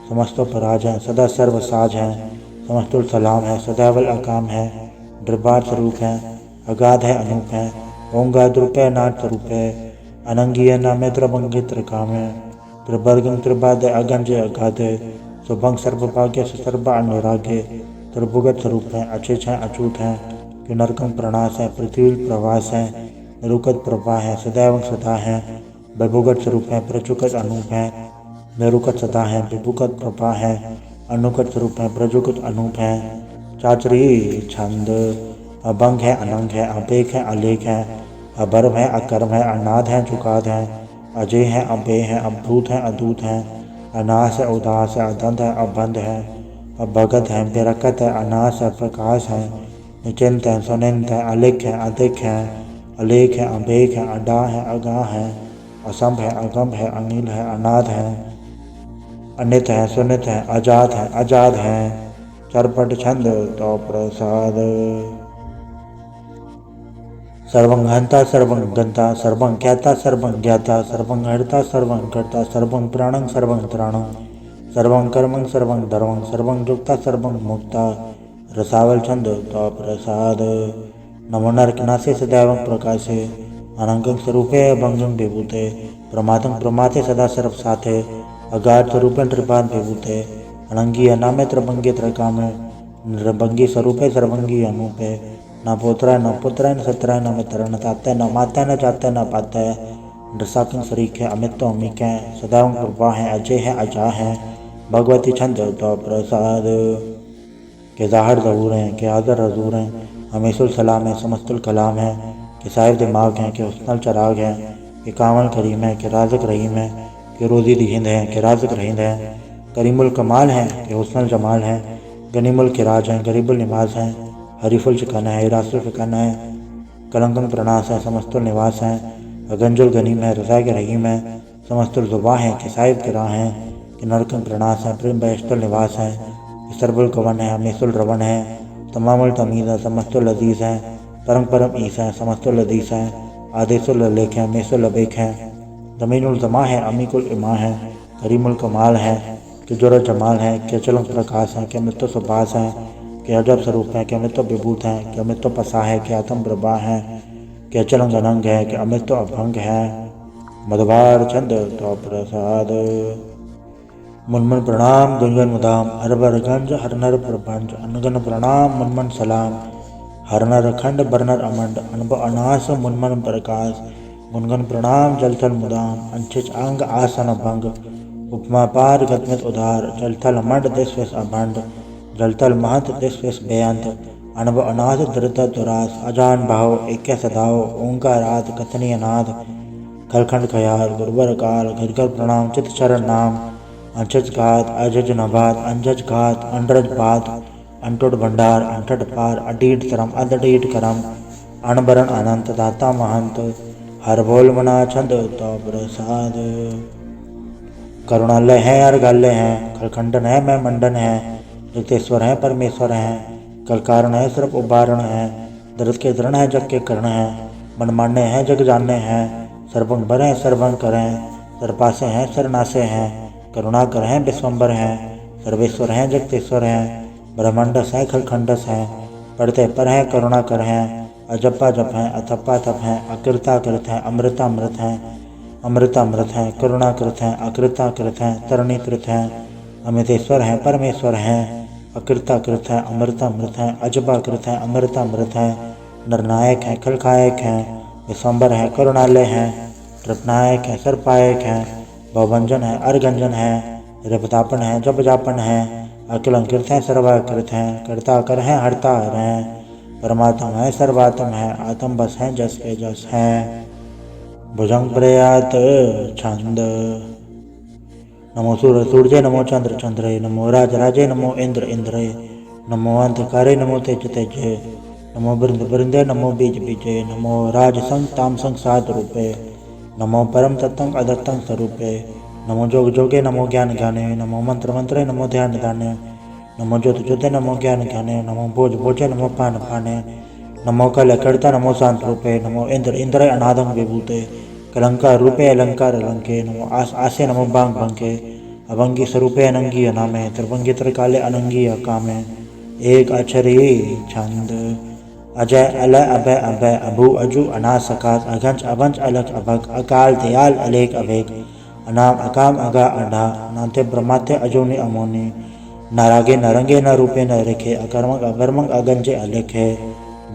समस्तो पराज है, सदा सर्व साज है, समस्तुल सलाम है, सदैवल अकाम है, दरबार स्वरूप है, अगाध है, अनूप है, ओंगाद रूप है, नाट स्वरूप है, अनंगीय नामे त्रिभंगी त्रिकाम है, त्रिवर्गं त्रिबाद अगंज अगाध, सुभंग सर्वभाग्य सर्व अनुराग्य, त्रिभुगत स्वरूप है, अचिच है, अचूत है, किनरकं प्रणास है, पृथ्वी प्रवास है, निरुकत प्रभा है, सदैव सदा है, विभुगत स्वरूप है, प्रचुकत अनूप है, निरुकत सदा है, विभुगत प्रभा है, अनुकत स्वरूप है, प्रजुकत अनूप है, चाचरी छंद, अभंग है, अनंग है, अपेक है, अलेख है, अभर्व है, अकर्म है, अनाद है, चुकाद है, अजय है, अभेय है, अभूत है, अदूत है, अनास है, उदास है, अदंत है, अबंध है, अभगत है, बेरकत है, अनास है, प्रकाश है, निचिंत है, सुनिंत है, अलिख है, अधिक है, अलेख है, अभेक है, अडा है, अगा है, असंभ है, अगम है, अनिल है, अनाद है, अनित है, सुनित है, अजात है, अजाद है, चरपट छंद तो प्रसाद। सर्वं हंता सर्वं गंता सर्वं ज्ञाता सर्वं ज्ञाता सर्वं हर्ता सर्वं कर्ता सर्वं प्राणं सर्वं त्राणं सर्वं कर्मं सर्वं धर्मं सर्वं युक्ता सर्वं मुक्ता। रसावल छंद तो प्रसाद। नमो नरकनासे सदैवं प्रकाशे अनंगं स्वरूपे भंगं विभूते प्रमादं प्रमाते सदा सर्व साथे अगाध स्वरूपे त्रिपाद विभूते अनंगी अनामे त्रिभंगी त्रकामे निर्भंगी स्वरूपे सर्वंगी अनूपे न पोत्राय न पुत्राय न सत्राय न मित्र न तात्या न मात्या न जात्या न पात्या नृसाकं शरीक है अमित तो अमिक है सदैव प्रभा है अजय है अजा है भगवती छंद तो प्रसाद। के ज़ाहिर ज़हूर हैं के हाज़िर हज़ूर हैं हमेशुल सलाम है समस्तुल कलाम है के साहिब दिमाग हैं के हुस्नल चराग है के कामल करीम है के राज़िक रहीम है के रोज़ी दिहिंद है के राज़िक रहींद है करीमुल कमाल है के हुस्नल जमाल है गनीमुल किराज है गरीबुल निवाज है हरीफुल चिकाना है रासुल फिकाना है कलंकन प्रणास है समस्तुल निवास है अगंजुल गनीम है रज़ा के रहीम है समस्तुल ज़ुबा है कि साहिब किरा है कि नरकन प्रणास है प्रेम बहिश्तुल निवास है कि सरबुल कवन है हमेशुल रवन है तमामुल तमीज़ है समस्तुल अजीज़ है परम परम ईसा है समस्तुल अदीस है आदेशुल लेख है हमेशुल अबेक है ज़मीनुल ज़मा है अमीकुल इमा है करीमुल कमाल है कि जुर जमाल है कि अचल प्रकाश है कि अमृत सुभाष है कि अजब स्वरूप है कि अमृत विभूत है कि अमृत पसा है कि आत्म प्रभा है कि अचल अनंग है कि अमृत अभंग है। मधुबार छंद तो प्रसाद। मुनमुन प्रणाम गुंजन मुदाम हरबर गंज हरनर प्रभंज अनगन प्रणाम मुनमन सलाम हरनर खंड बरनर अमंड अनब अनास मुनमन प्रकाश मुनगन प्रणाम जलथल मुदाम अंचिच अंग आसन भंग उपमा पार गतमित उधार जलथल मंड देश अभंड जलतल महंत देश बेअंत अनब अनाथ दृत दुरास अजान भाव एक सदाओ ओंकारात कथनी अनाथ खलखंड खयाल गुरुबर काल घरघर प्रणाम चित चरण नाम अंचज घात अजज नभात अंजज घात अंडरज बात अंटुट भंडार अंटट पार अडीट तरम अदडीट करम अणबरण अनंत दाता महंत हर बोल मना छंद तो प्रसाद। करुणालय है अर्घालय है खलखंडन है मैं मंडन है जगतेश्वर है परमेश्वर है कल कारण है सिर्फ उबारण है दर्द के दृढ़ है जग के कर्ण है मन मान्य है जग जानने हैं सर्वंग बर है सर्वंग करें सरपासे हैं सरनासे हैं करुणाकर हैं विश्वम्बर हैं सर्वेश्वर हैं जगतेश्वर हैं ब्रह्मंडस है खलखंडस हैं पढ़ते पर हैं करुणाकर हैं अजप्पा जप हैं अथप्पा तप हैं अकृताकृत हैं अमृतामृत हैं अमृतामृत हैं करुणाकृत हैं अकृताकृत हैं तरणीकृत हैं अमितेश्वर हैं परमेश्वर हैं अकृताकृत हैं अमृतामृत हैं अजबाकृत हैं अमृतामृत हैं नरनायक हैं खलखायक हैं विश्वम्बर हैं करुणालय हैं कृपनायक हैं सर्पायक हैं भवभंजन है अर्गंजन है रिपतापन है जप जापन है अखिलंकृत हैं सर्वाकृत हैं कर्ताकर हैं हरतार हैं परमात्मा है सर्वात्म है आत्म बस हैं जस के जस हैं। भुजंग प्रयात छंद। नमो सूर्य नमो चंद्र चंद्रे नमो राजराजे नमो इंद्र इंद्रे नमो अंधकारे नमो तेज तेजे नमो बृंद बृंदे नमो बीज बीजे नमो राज संग ताम संग साध रूपे नमो परम तत्तं अदत्तं स्वरूपे, नमो जोग जोगे, नमो ज्ञान ज्ञाने, नमो मंत्र मंत्रे, नमो ध्यान ध्याने, नमो ज्योति ज्योति, नमो ज्ञान ज्ञाने, नमो भोज भोजे, नमो पान पाने, नमो कलकर्ता, नमो शांत रूपे, नमो इंद्र इंद्र अनादं विभूते, कलंकार रूपे अलंकार अलंके, नमो आसे, नमो बांग बंके, अभंगी स्वरूपे अनंगी अनामे, त्रिभंगी त्रिकाले अनंगी अकामे, एक अक्षरी छंद, अजय अलय अभय अभय, अभु अजु अनास सकाश, अघंच अभंच अलख अभक, अकाल दयाल अलेख अभेक, अनाम अकाम अगा अढ़ा, नाते ब्रह्माते अजोनि अमोनि, नारागे नरंगे न रूपे न रेखे, अकर्मक अकर्मक अगंजे अलेखे,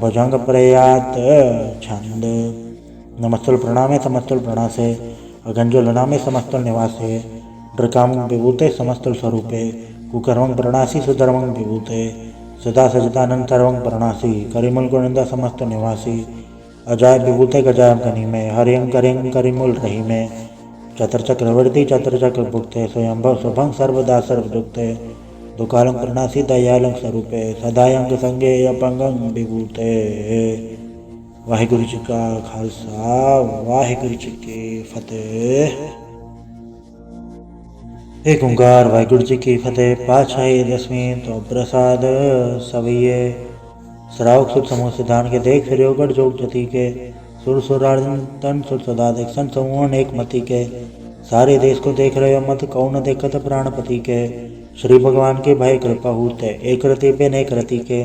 भुजंग प्रयात छंद, नमस्तुल प्रणामे समस्तुल प्रणासे, अगंजो लनामे समस्तुल निवासे, ड्रकाम विभूते समस्तुल स्वरूपे, कुकर्मं प्रणासी सुधर्मं विभूते, सदा सजतानंद सर्वं प्रणासी, करिमुल गुणंदा समस्त निवासी, अजाय विभूते गजाय कनी में, हरियं करियं करिमुल रही में, चतर चक्रवर्ती चतर चक्र भुक्ते, स्वयंभव शुभं सर्वदा सर्वदुक्ते, दुकालं प्रणासी दयालं स्वरूपे, सदायंग संगे अपंगं विभूते। वाहिगुरु जी का खालसा, वाहिगुरु जी की फतेह। एक ओंकार वाहिगुरु जी की फतेह। पातशाही दसवीं तो प्रसाद सवैये, श्रावक सुख समूह सिद्धांत के देख फिर गढ़ जोग जति के, सुर सुरार्जन तन सुर सदा देख सन समूह एक मति के, सारे देश को देख रहे हो मत कौन देखत प्राणपति के, श्री भगवान के भय कृपा होते, एक रति पे नेक रति के,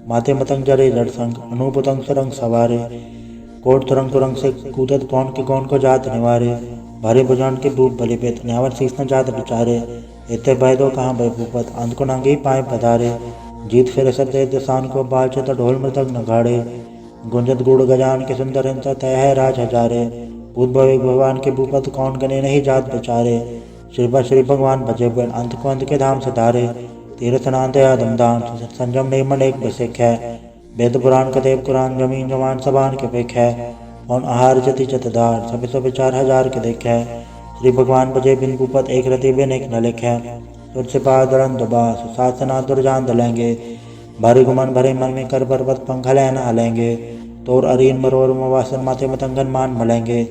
माते मतंग जरे जड़ संग, अनुपतंग सरंग सवारे, कोट तुरंग तुरंग से कूदत कौन को जात निवारे, भारी भुजान के भूप भले पेत, न्यावर शीस न जात बिचारे, इतने भय दो कहाँ भय भूपत, अंत को नंगे पाए पधारे, जीत फिर सब दे दिसान को बालचे तो ढोल मृतक नगाड़े, गुंजत गुड़ गजान के सुंदर हिंसा तय है राज हजारे, भूत भविक भगवान के भूपत कौन गने नहीं जात बिचारे, श्री भगवान भजे बन अंत को अंत के धाम से धारे, तीर्थ नांद आदमदान संजम निर्मल एक बसेख है, वेद पुराण कदेव कुरान जमीन जवान सबान के पेख है, और आहार जति जतदार सभी सौ विचार हजार के देख है, श्री भगवान भजे बिन भूपत एक रति बिन एक न लिख है, तुर से पादरन दुबास सासना दुर्जान दलेंगे, भारी गुमन भरे मन में कर पर्वत पंखल न हलेंगे, तोर अरीन मरोर वासन माथे मतंगन मान मलेंगे,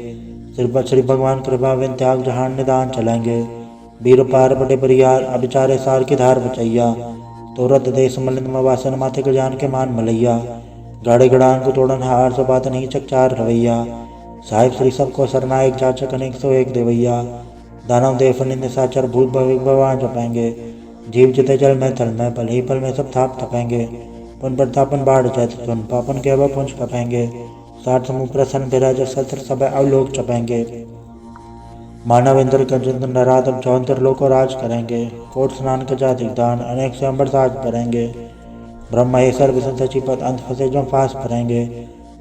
श्री भगवान कृपा विन त्याग जहान निदान चलेंगे, वीर पार बड़े बरियार अभिचारे सार की धार बचैया, तोरत देश मलिंद मवासन माथे को जान के मान मलैया, गाड़े गड़ान को तोड़न हार सो बात नहीं चकचार रवैया, साहिब श्री सबको सरनायक जाचक अनेक सो एक देवैया, दानव देव निंद साचर भूत भविक भगवान जपेंगे, जीव जिते जल में थल में पल ही पल में सब थाप थपेंगे, पुन प्रतापन बाढ़ चैत सुन पापन के वह पुंज कपेंगे, साठ समूह प्रसन्न विराज सत्र सब अवलोक चपेंगे, मानव इंद्र कंजन नराद अब चौंतर लोको राज करेंगे, कोट स्नान का जा दिग्दान अनेक से अंबर साज भरेंगे, ब्रह्म ये सर्व सचिपत अंत फंसे जो फांस भरेंगे,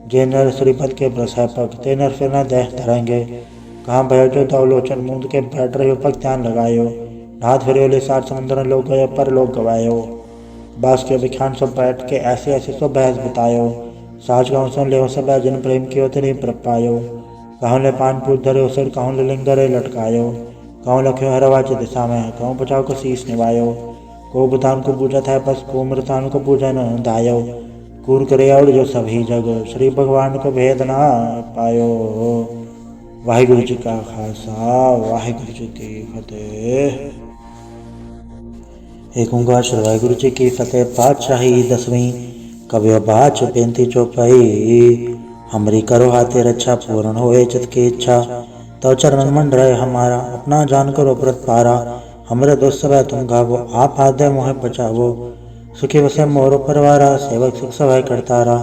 जे नर श्रीपद के प्रसैपक ते नर फिर न देह धरेंगे, कहाँ भयो जो तवलोचन मूंद के बैठ रहे पग ध्यान लगायो, नाथ फिर ले साठ समुद्र लोग गए पर लोग गवायो, बास के विख्यान सब बैठ के ऐसे ऐसे सब बहस बतायो, साज गाँव सुन ले सब जिन प्रेम की उतनी प्रप पायो, कहूँ ले पान पूत धरे उसर कहूँ ले लिंगरे लटकायो, कहूँ लख्यो हरवाच दिशा में कहूँ बचाव को शीश निवायो, को बुतान को पूजत है बस को मृतान को पूजन दायो, कूर करे और जो सभी जग श्री भगवान को भेद ना पायो। वाहिगुरु जी का खालसा, वाहिगुरु जी की फतेह। एक ओंकार श्री वाहिगुरु जी की फतेह। पातशाही दसवीं कव्य बाच बेनती चौपाई, हमरी करो हाथे रक्षा पूर्ण होए चित की इच्छा, तो चरण मन रहे हमारा अपना जान करो व्रत पारा, हमरे दोस्त सब तुम गावो आप आदे मोह बचावो, सुखी वसे मोरो परवारा सेवक सुख सवय करतारा,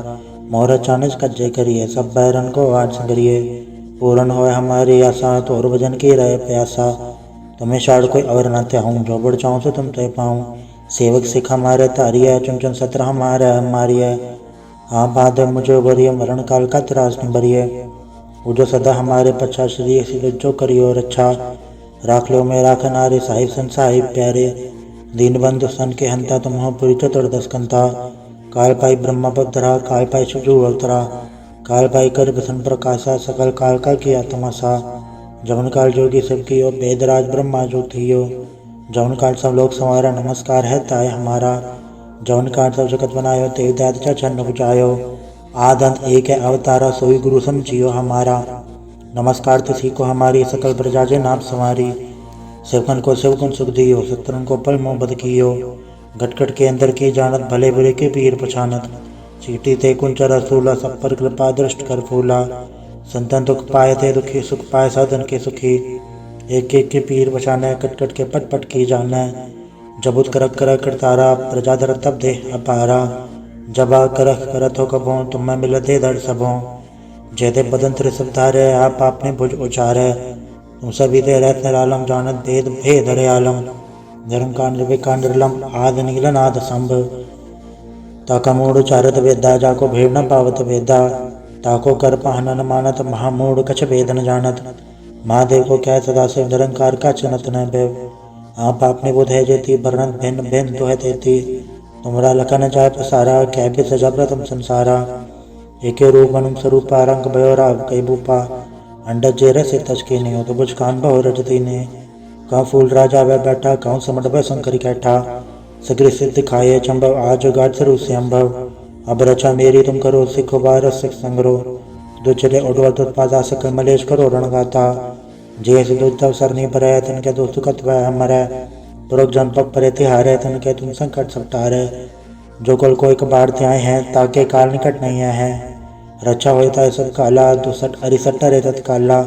मोर चानज कज्जे करिए सब बैरन को आज संगरिए, पूर्ण होए हमारी आशा तोर भजन की रहे प्यासा, तुम्हें शाड़ कोई और न थे हूँ जो बढ़ चाहूँ तो तुम ते पाऊँ, सेवक सिख हमारे तारिय चुन चुन सत्र हमारे हमारिय, हाँ बाद मुझे बरिय मरण काल का त्रास न बरिय, जो सदा हमारे पच्छा श्री जो करियो रक्षा, राख लो में राख नारे साहिब सन साहिब प्यारे, दीन बंधु सन के हंता तुम हो पुरी चतुर्दश कंता, काल पाई ब्रह्मा पद्धरा काल पाई सुजु अवतरा, काल पाई कर बसन प्रकाशा सकल काल का किया तमाशा, जवन काल जोगी सबकी हो वेदराज ब्रह्मा जो थियो, जवन काल सब लोग संवारा नमस्कार है ताय हमारा, जवन काल सब जगत बनायो तेव दैत छन्न बुझायो, आदंत एक है अवतारा सोई गुरु समझियो हमारा, नमस्कार तिथि को हमारी, सकल प्रजाजे नाम संवारी। सेवकन को सेवकुन सुख दियो, शत्रुन को पल मोह बद कियो। घटघट के अंदर की जानत, भले बुरे के पीर पछानत। चीटी ते कुंचर रसूला, सब पर कृपा दृष्ट कर फूला। संतन दुख पाए थे दुखी, सुख पाए साधन के सुखी। एक एक के पीर पछाने, कटकट के पट पट की जाने। जबुत करक करक करतारा, प्रजाधर तब दे अपारा। जबा करक करत हो कबों, तुम में मिलत दे दर सबों। जयते बदन तिर सब धारे, आप आपने भुज उचारे। तुम सभी दे रहत निरालम, जानत भेद भेद हरे आलम। धर्म कांड विकांड निर्लम, आद नीलन आद संभ। ताका मूड उचारत वेदा, जाको भेड़ न पावत वेदा। ताको कर पाहन न मानत, महामूड कछ भेद न जानत। महादेव को क्या सदा से निरंकार का चनत न भेव। आप आपने बुध है जेती, वर्णन भिन्न भिन्न तो है तेती। तुमरा लखन जाय पसारा, कै भी सजा प्रथम संसारा। एके रूप अनुम स्वरूपा, रंग भयो राग कई भूपा। अंडज जे रसे तज के नहीं हो, तो बुझ कान बहु रजती ने। कहाँ फूल राजा वह बैठा, कहूँ समट वह शंकर कैठा। सगरे सिद्ध खाए चंबव, आज गाठ सरू से अम्भव। अब रचा मेरी तुम करो, सिखो बारस सिख संगरो। दुचरे उडवल तुत्पादा, सक मलेश करो रणगाता। जैसे दुच तव सर नहीं भरे, तन के दोस्त कत वह मरे। पुरख जन पग परे तिहारे, तन के तुम संकट सब टारे। जो कल को एक बार ध्याय हैं, ताके काल निकट नहीं है। रक्षा होता है सब काला, दुसठ अरिसठ रे तत्काला।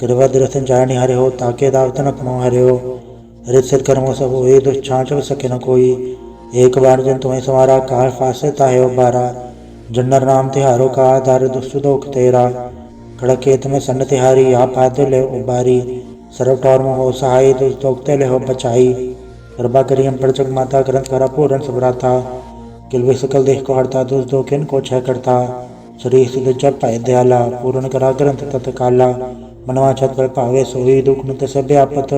गिरवा दृसन जानी हरे हो, ताके दाव तनक मोह हरे हो। रित कर्मों सब हुए, दुष्छांच सके न कोई। एक बार जन तुम्हें संवारा, काल फासे ताहे उबारा। जन्नर नाम तिहारो का, आधार दुष्ट दोख तेरा। खड़क खेत में सन्न तिहारी, आप हाथ ले उबारी। सरव टौर में हो सहाय, दुष्ट दोखते ले हो बचाई। कृपा करी हम पर जग माता, ग्रंथ करा पूरन सबराता। किलवे सकल देह को हरता, दुष्ट दोखिन को छह करता। शरीर सिद्ध जब पाए दयाला, पूर्ण करा ग्रंथ तत्काला। मनवा छत पर पावे सोई, दुख नित सब आपत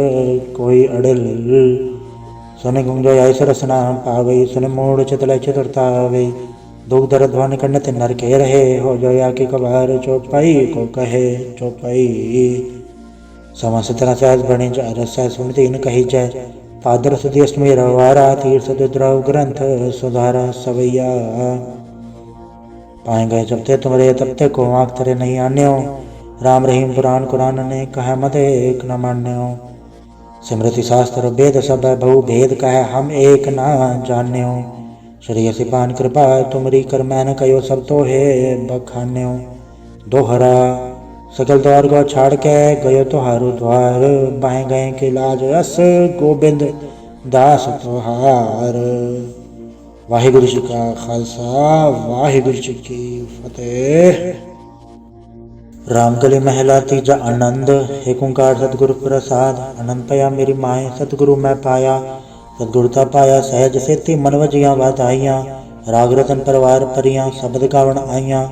कोई अड़ल। सोने गुंजो आई सरसना पावे, सुन मोड़ चितल चतुरता आवे। दुख दर्द ध्वन कन्नत नर के रहे, हो जो या की कबार चौपाई को कहे चौपाई। समस्त तरह सहज बने रस सुनती न कही जय। पादर सुधी अष्टमी रवारा, तीर्थ द्रव ग्रंथ सुधारा सवैया। पाए गए जब ते तुमरे, तब ते को आँख तेरे नहीं आन्यो। राम रहीम पुराण कुरान ने कहा, मत एक न मान्यो। स्मृति शास्त्र वेद सब बहु भेद, कहे हम एक न जान्यो। श्री असिपान कृपा तुमरी, कर मैन कयो सब तो है बखान्यो। दोहरा सकल द्वार को छाड़ के, गयो तो हारू द्वार। बाहें गए के लाज रस, गोबिंद दास तोहार। वाहिगुरु जी का खालसा, वाहिगुरु जी की फतेह। रामकली महला तीजा आनंद। एक ओंकार सतगुरु प्रसाद, आनंद पाया मेरी माए, सतगुरु मैं पाया। सतगुरुता पाया सहज सेती, मन वजिया वाधाइयाँ। राग रतन परवार परियां, शब्द गावण आइयां।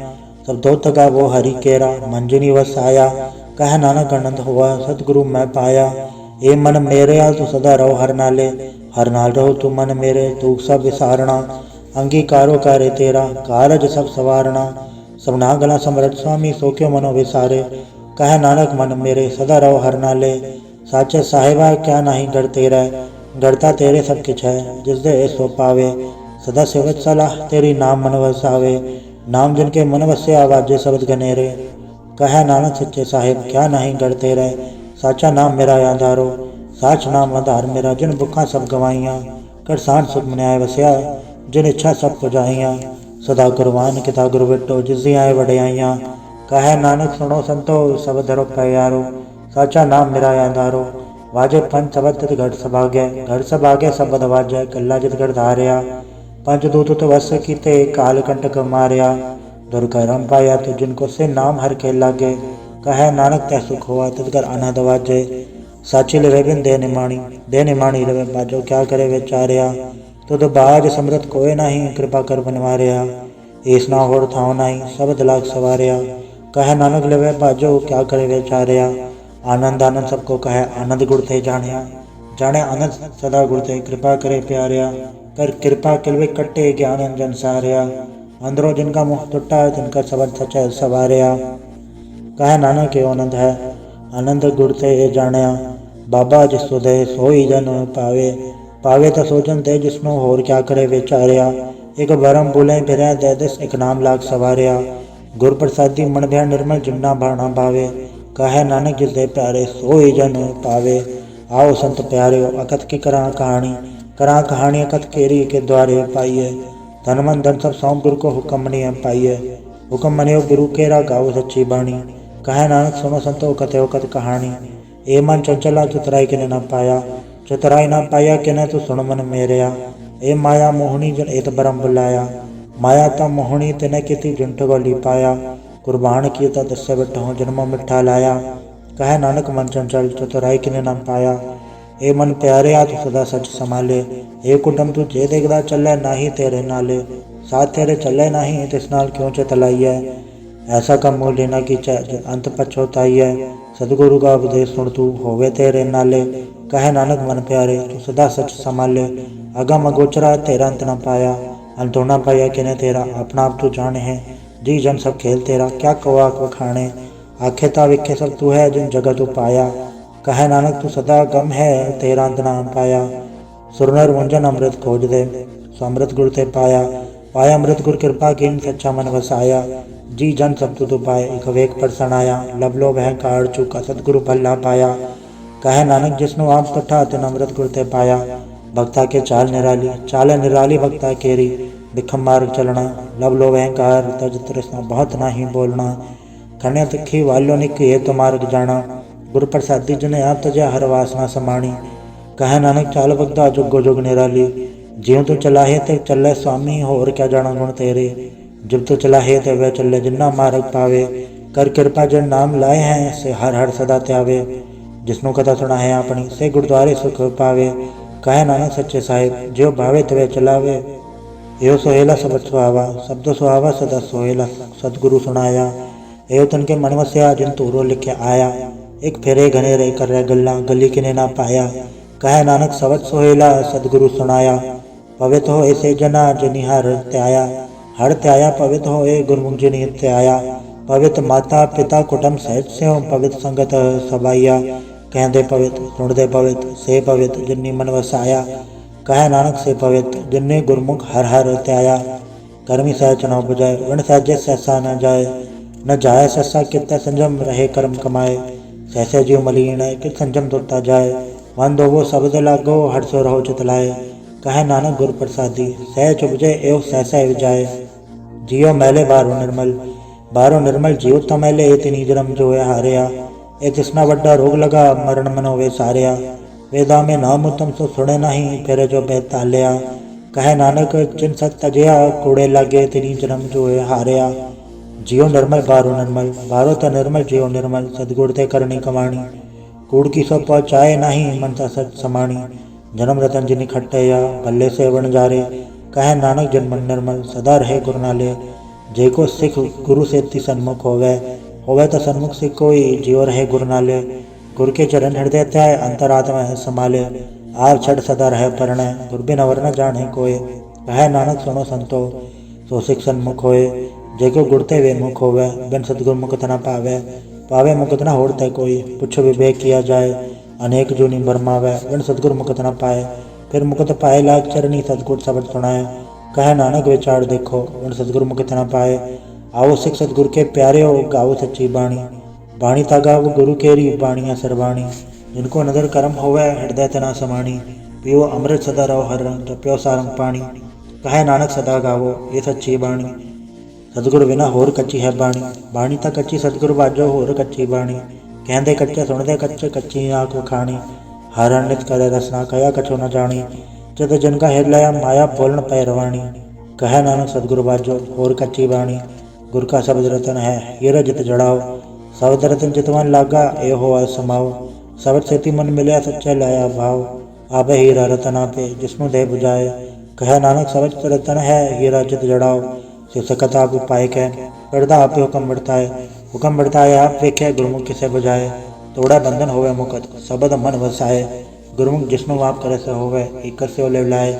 सब दो तगा वो हरि केरा, मंजनी वसाया। कह नानक आनंद हुआ, सतगुरु मैं पाया। ए मन मेरे आल तू सदा रहो हर नाले। हर नाल रहो तू मन मेरे, तू सब विसारणा। अंगीकारो कार्य तेरा, कारज सब सवारणा। सबना गला समरथ स्वामी, सो क्यों मनो विसारे। कह नानक मन मेरे, सदा रहो हर नाले। साचे साहिबा क्या नहीं गढ़ तेरा, गढ़ता तेरे सब किछ है। जिस दे सो पावे, सदा सेवत सलाह तेरी, नाम मन वसावे। नाम जिनके मन वसे, आवाजे शब्द गनेरे। कह नानक सच्चे साहिब क्या नहीं गढ़ तेरे। साचा नाम मेरा आधारो, साच नाम आधार मेरा। जिन बुखा सब गवाइयाँ, कर सांड सुख न्याय वस्या। जिन इच्छा सब पुजाइयाँ, सदा कुर्बान किता गुरु बिटो। जिस आए वड्याइयाँ, कह नानक सुनो संतो, सब धरो प्यारो। साचा नाम मेरा आधारो, वाजे पंच शब्द तित घट सभाग्य। घट सभाग्य शब्द वाजय, कल्ला जित घट धारया। पंच दूत तो वस कीते, काल कंटक मारया। दुर्कर्म पाया तो जिनको से नाम हर के लागे। कह नानक तै सुख हुआ, तितकर आनंद वाजे। साची लवे बिन दे निमाणी, दे निमाणी लवे बाजो। क्या करे विचार्या, तुद बाज समृत कोय नहीं, कृपा कर बनवार्या। ईस ना होड़ थाव नहीं, शब्द लाग सवार्या। कह नानक लवे बाजो, क्या करे विचार्या। आनंद आनंद सबको कहे, आनंद गुण थे जानिया। जाने आनंद सदा गुण थे, कृपा करे प्यार्या। कर कृपा किलवे कट्टे, ज्ञान अंजन सार्या। अंदरों जिनका मुँह टुटा, जिनका शब्द सच सवार्या। कह नानक के आनंद है, आनंद गुण थे जानिया। बाबा जिस दे सोई जन पावे, पावे तो सो जन दे जिसनो होर क्या करे विचार्या। एक बरम बुले फिर दे दिस, एक नाम लाग सवार्या। गुर प्रसादी मन भय निर्मल, जिन्ना भाना भावे। ਕਹੈ ਨਾਨਕ ਜਿਸ ਦੇ ਪਿਆਰੇ ਸੋਈ ਜਨ ਪਾਵੇ। आओ संत प्यारे अकथ की करा कहानी अकथ केरी के द्वारे पाइए। धन मन धन सब सौंप गुरु को हुक्म मनिय पाइए। हुक्म मनियो गुरु केरा गाओ सच्ची बाणी। कहे नानक सुनो संतो कथो कथ कहानी। ए मन चंचला चतुराई किने न पाया। चतुराई न पाया किने तू सुन मन मेरेया। ए माया मोहनी जन एत बरम बुलाया। माया ता मोहनी तिने किति जुंठ गोली पाया। कुर्बान की ता दस्से बिठो जन्म मिठा लाया। कहे नानक मन चंचल चतुराई किने न पाया। ए मन प्यारे आ तू सदा सच संभाले। ए कुटुम तू जे देखदा चले नाही तेरे नाले। साथ तेरे चले नहीं तिस नाल क्यों चतलाई है। ऐसा कम मोल लेना की अंत पछोताई है। सतगुरु का उपदेश सुन तू होवे तेरे नाले। कहे नानक मन प्यारे तू सदा सच संभाले। अगम अगोचरा तेरा अंत न पाया। अंत न पाया किने तेरा अपना आप तू जाने है। जी जन सब खेल तेरा क्या कवा खाने। आखे ता विखे सब तू है जिन जगत पाया। कहे नानक तू सदा गम है तेरा अंत ना पाया। सुरनर मुंजन अमृत खोज दे सो अमृत गुर ते पाया। पाया अमृत गुर कृपा कीन सच्चा मन वसाया। जी जन सब तू पाए एक वेक परसन आया। लब लो वह कार चुका सतगुरु भला पाया। कहे नानक जिसनु आप तठा तिन अमृत गुर ते पाया। भक्ता के चाल निराली भक्ता केरी। बिखम मार्ग चलना लब लो वह कार तज तृष्णा बहुत नाही बोलना। खण्य तिखी वालो निक ये तो मार्ग जाना। गुर प्रसादी जने आप तजा हर वासना समाणी। कहे नानक चाल भगता जुगो जुग निराली। ज्यों तू चला है ते चले स्वामी होर क्या जाना गुण तेरे। जब तू चला है ते वह चले जिन्ना मार्ग पावे। कर कृपा जिन नाम लाए हैं से हर हर सदा त्यावे। जिसनु कथा सुना है अपनी से गुरुद्वारे सुख पावे। कहे नानक सच्चे साहिब जो भावे तवे चलावे। यो सोहेला सबद सुहावा शब्द सुहावा सदा सोहेला। सतगुरु सुनाया एव तन के मन वस्या जिन तूरो लिखे आया। एक फेरे घने रे कर रहे गल्ला गली किने ना पाया। कहे नानक सबद सोहेला सतगुरु सुनाया। पवित्र हो ऐसे जना जिनी हर त्याया। हर त्याया पवित्र हो ए गुरमुख जिनी त्याया। पवित्र माता पिता कुटुम सहित से पवित्र संगत सबाइया। कहते पवित्र सुन दे पवित्र से पवित्र जिन्नी मन वसाया। कहे नानक से पवित्र जिन्ने गुरमुख हर हर त्याया। कर्मी सहज न बुझाए वण सहजे सहसा न जाए। न जाए ससा कितना संजम रहे कर्म कमाए। सहसे जीव मलिन कित संजम तुरता जाए। मन दो वो शब्द लागो हर सो रहो चितलाए। कहे नानक गुर प्रसादी सह चुपजे एव सहसा जाए। जियो मैले बारो निर्मल जियो तमैले इतनी जन्म जो है हारिया। ए तिसना बड्डा रोग लगा मरण मनो वे सारिया। वेदा में नाम उत्तम सो सुने नहीं फिर जो बेतालिया। कहे नानक चिन सत तजया कूड़े लागे तिनी जन्म जो है हारिया। जियो निर्मल बारो त निर्मल जियो निर्मल सदगुर ते करनी कमाणी। कूड़ की सो पहुँचाए नहीं मन ता सच समाणी। जन्म रतन जिन खट्टया भले से वन जारे। कहे नानक जन मन निर्मल सदा रहे गुरु नाले। जे को सिख गुरु से ती सन्मुख होवे तो सन्मुख सिख कोई जियो रहे गुरु नाले। गुरु के चरण हृदय त्याय अंतरात्मा है संभाले। आप छड़ सदा रहे परण गुर बिन अवर न जाने कोय। कहे नानक सुनो संतो सो सिख सन्मुख होए। जेको गुड़ते वे मुख होवे बिन सतगुर मुक्त न पावे मुक्त न होड़ते कोई। पुछ विवेक किया जाए अनेक जूनी बरमावे बिन सतगुर मुक्त न पाए। फिर मुक्त पाए लाग चरनी सतगुर सबद सुनाए। कहे नानक विचार देखो बिन सतगुर मुक्त न पाए। आओ सिख सतगुर के प्यारे हो गाओ सच्ची बाणी। बाणी तागाव गुरु केरी बाणिया सरबाणी। जिनको नदर कर्म होवे हृदय तना समाणी। पियो अमृत सदा रहो हर रंग जप्यो सारंग पाणी। कहे नानक सदा गावो ये सच्ची बाणी। सतगुर बिना होर कच्ची है बाणी ता कच्ची सतगुर बाजो होर कच्ची बाणी। कहते कच्चे सुनते कच्चे कच्ची आँख खाणी। हर नित करे रसना कया कछो न जानी। चित जिनका हृदय माया बोलन पैरवाणी। कहे नानक सतगुर बाजो होर कच्ची बाणी। गुर का शब्द रतन है हीरा जित जड़ाओ। शब्द रतन जितवन लागा ए हो समाओ। शब्द सेती मन मिले सच्चे लाया भाव। आपे हीरा रतन आपे जिसनु दे बुझाए। कहे नानक शब्द रतन है हीरा जित जड़ाओ। शिवसकत आप उपाय कह करदा आपे हुक्म बढ़ताए आप वेखे गुरमुख किसे बुझाए। तोड़ा बंधन होवे मुकत सबद मन वसाए। गुरमुख जिसनु आप करे से होवे एक से ले लाए।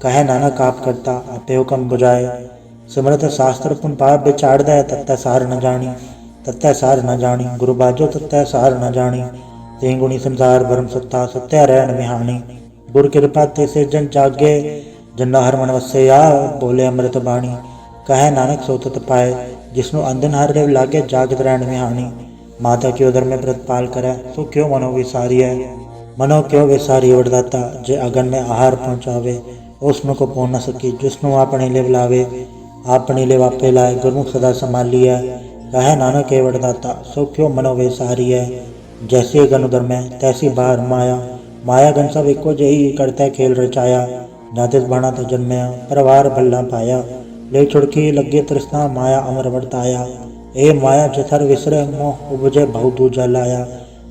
कहे नानक आप करता आपे हुक्म बुझाए। सिमरत शास्त्र पुन पाप विचार दे तत्त सार न जानी। गुरु बाजो तत्त सार न जानी। तीन गुणी संसार भरम सत्ता सत्य रहन मिहानी। गुर कृपा ते से जन जागे जन्ना हर मन वसया बोले अमृत बाणी। कहे नानक सो तत पाए जिसनु अंधन हर रेव लागे जागत रहन मिहानी। माता के उदर में प्रतिपाल करे, तो क्यों मनो विसारी है। मनो क्यों विसारी वरदाता, जे अगन में आहार पहुँचावे, उसमें को पहुँच न सकी। जिसनों अपने ले बुलावे, अपने ले वापे लाए, गुरमुख सदा संभाली है। कहे नानक के वरदाता, सो क्यों मनो विसारी है। जैसे गन उदर में तैसी बाहर माया, माया गन सब एको जही करते खेल रचाया। नातिस भाणा तो जन्मया, परवार भल्ला पाया, ले छुड़की लगे तृष्णा, माया अमर वर्ताया। ए माया जथर विसरे मोह, उपजे बहु दूजा लाया।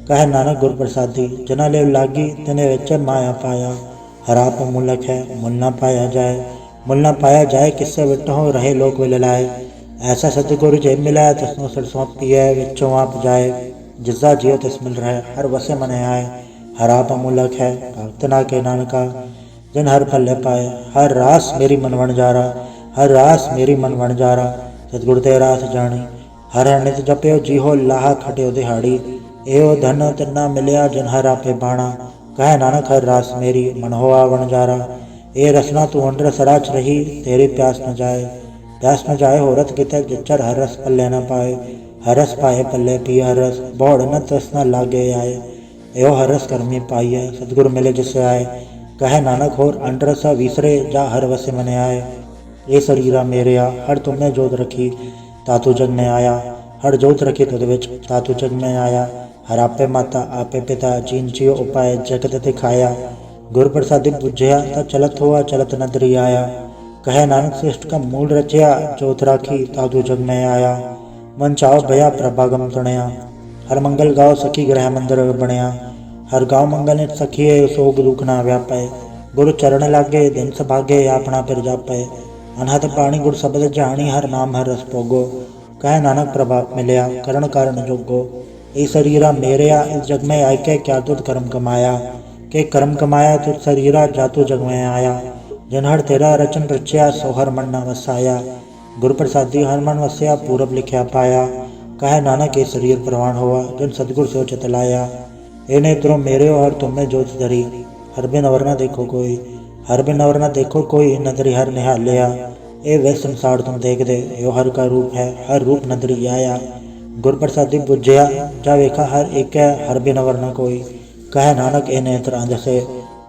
कहे नानक गुर प्रसादी, जना ले लागी, तिने विच माया पाया। हराप मूलक है, मुल न पाया जाए, मुल न पाया जाए, किससे विटहो रहे लोक विल लाए। ऐसा सतगुरु जे मिला, तस्नो सर सौंपिए, विचों आप जाए। जिसदा जियो तिस मिल रहे, हर वसे मन आए। हराप मूलक है, भक्तना के नानका, जिन हर फल पाए। हर रास मेरी मन वणजारा, हर रास मेरी मन वणजारा, सतगुर ते रास जानी। हर हर नित जप्यो जीहो लाहा, खट्यो दिहाड़ी। एहो धन तिन्ना मिलया, जिन हर आपे बाणा। कहे नानक हर रास मेरी, मन होआ वणजारा। ए रसना तू अंडर सराच रही, तेरी प्यास न जाए। प्यास न जाए होरत किते, जिचर हर रस पल्ले न पाए। हर रस पाए पल्ले पी हर रस, बौड़ न तृष्णा लागे आए। एहो हर रस कर्मी पाइए, सतगुर मिले जिससे आए। कहे नानक होर अंडर सा विसरे, जा हर वसे मन आए। ए शरीरा मेरे आ, हर तुमने जोत रखी, तातु जग में आया। हर जोत रखी तुद विच, तातु जग में आया। हर आपे माता आपे पिता, जीन जियो उपाय जगत दिखाया। गुर प्रसादी बुझया, ता चलत हुआ चलत नदरी आया। कहे नानक श्रेष्ठ का मूल रचया, जोत राखी तातु जग में आया। मन चाओ भया प्रभागम तणया, हर मंगल गाओ सखी ग्रह मंदिर बनया। हर गाँव मंगल नित सखिए, सोग दुख ना व्यापै। गुरु चरण लागे दिन सभागे, अपना पिर जापै। अनहद पाणी गुर शब्द जानी, हर नाम हर रस भोगो। कहे नानक प्रभाव मिलया, करण कारण जोगो। ए शरीरा मेरेया, इस जग में आके क्या तुद कर्म कमाया। के कर्म कमाया तुद शरीरा, जातु जग में आया। जिन हर तेरा रचन रचया, सो हर मन न वसाया। गुर प्रसादी हर मन वसया, पूरब लिखया पाया। कहे नानक ये शरीर प्रवान हुआ, जिन सतगुर सो चित लाया। ए नेत्रों मेरे हर तुम्हें जोत धरी, हर बिन अवर न देखो कोई। हर बिन अवर न देखो कोई, नदरी हर निहालिया। ए वह संसार तुम देख दे, यो हर का रूप है, हर रूप नदरी आया। गुर प्रसादी बुझया, जा वेखा हर एक है, हर बिन अवर न कोई। कहे नानक ए नेत्र अंध से,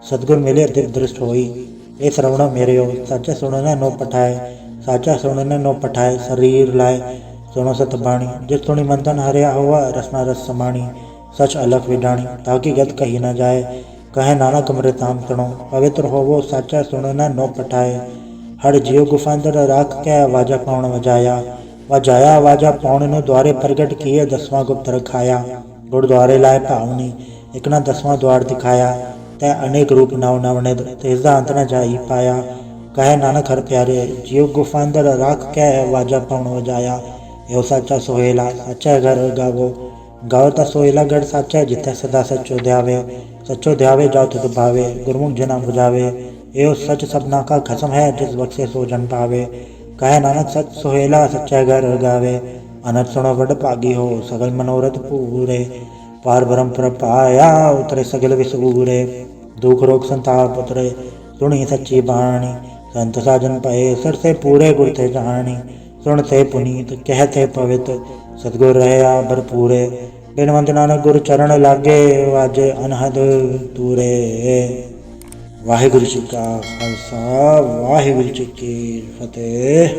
सतगुर मिले दिव्य दृष्ट होई। ए श्रवण मेरे हो, साचा सुनने नो पठाए, साचा सुनने नो पठाए। शरीर लाए सुनो सत बाणी, जिस सुनी मंथन हरिया हुआ, रसना रस समाणी। सच अलख विडाणी, ताकि गत कही न जाए। कहे नानक अमृताम सुनो, पवित्र होवो साचा सुनने नो पठाए। हर जियो गुफांदर राख के, वाजा पौण वजाया। वजाया वाजा पौण नो द्वारे प्रगट किए, 10वां गुप्त रखाया। गुरुद्वारे लाए भावनी, एक न 10वां द्वार दिखाया। तै अनेक रूप नव नवनिध, तेजा अंत न जाई पाया। कहे नानक हर प्यारे, जियो गुफांदर राख के, वाजा पौण वजाया। यो साचा सोहेला, साचा घर गावो। गाओ ता सोहेला गढ़ साचा, जिते सदा सचो ध्यावे। सचो ध्यावे जाओ तुत भावे, गुरमुख जना बुझावे। एहो सच सबना का खसम है, जिस बख्शे सो जन पावे। कहे नानक सच सोहेला, सच्चा घर गावे। अनंत सुनो वड भागी हो, सगल मनोरथ पूरे। पार ब्रह्म पर पाया, उतरे सगल विसूरे। दुख रोग संताप उतरे, सुनी सच्ची बाणी। संत साजन पाए, सर से पूरे गुर थे जानी। सुनते पुनीत, कहते पवित्र, सतगुर रहे भरपूरे। बिनवंत नानक गुर चरण लागे, वाजे अनहद तूरे। वाहिगुरु जी का खालसा, वाहिगुरु जी की फतेह।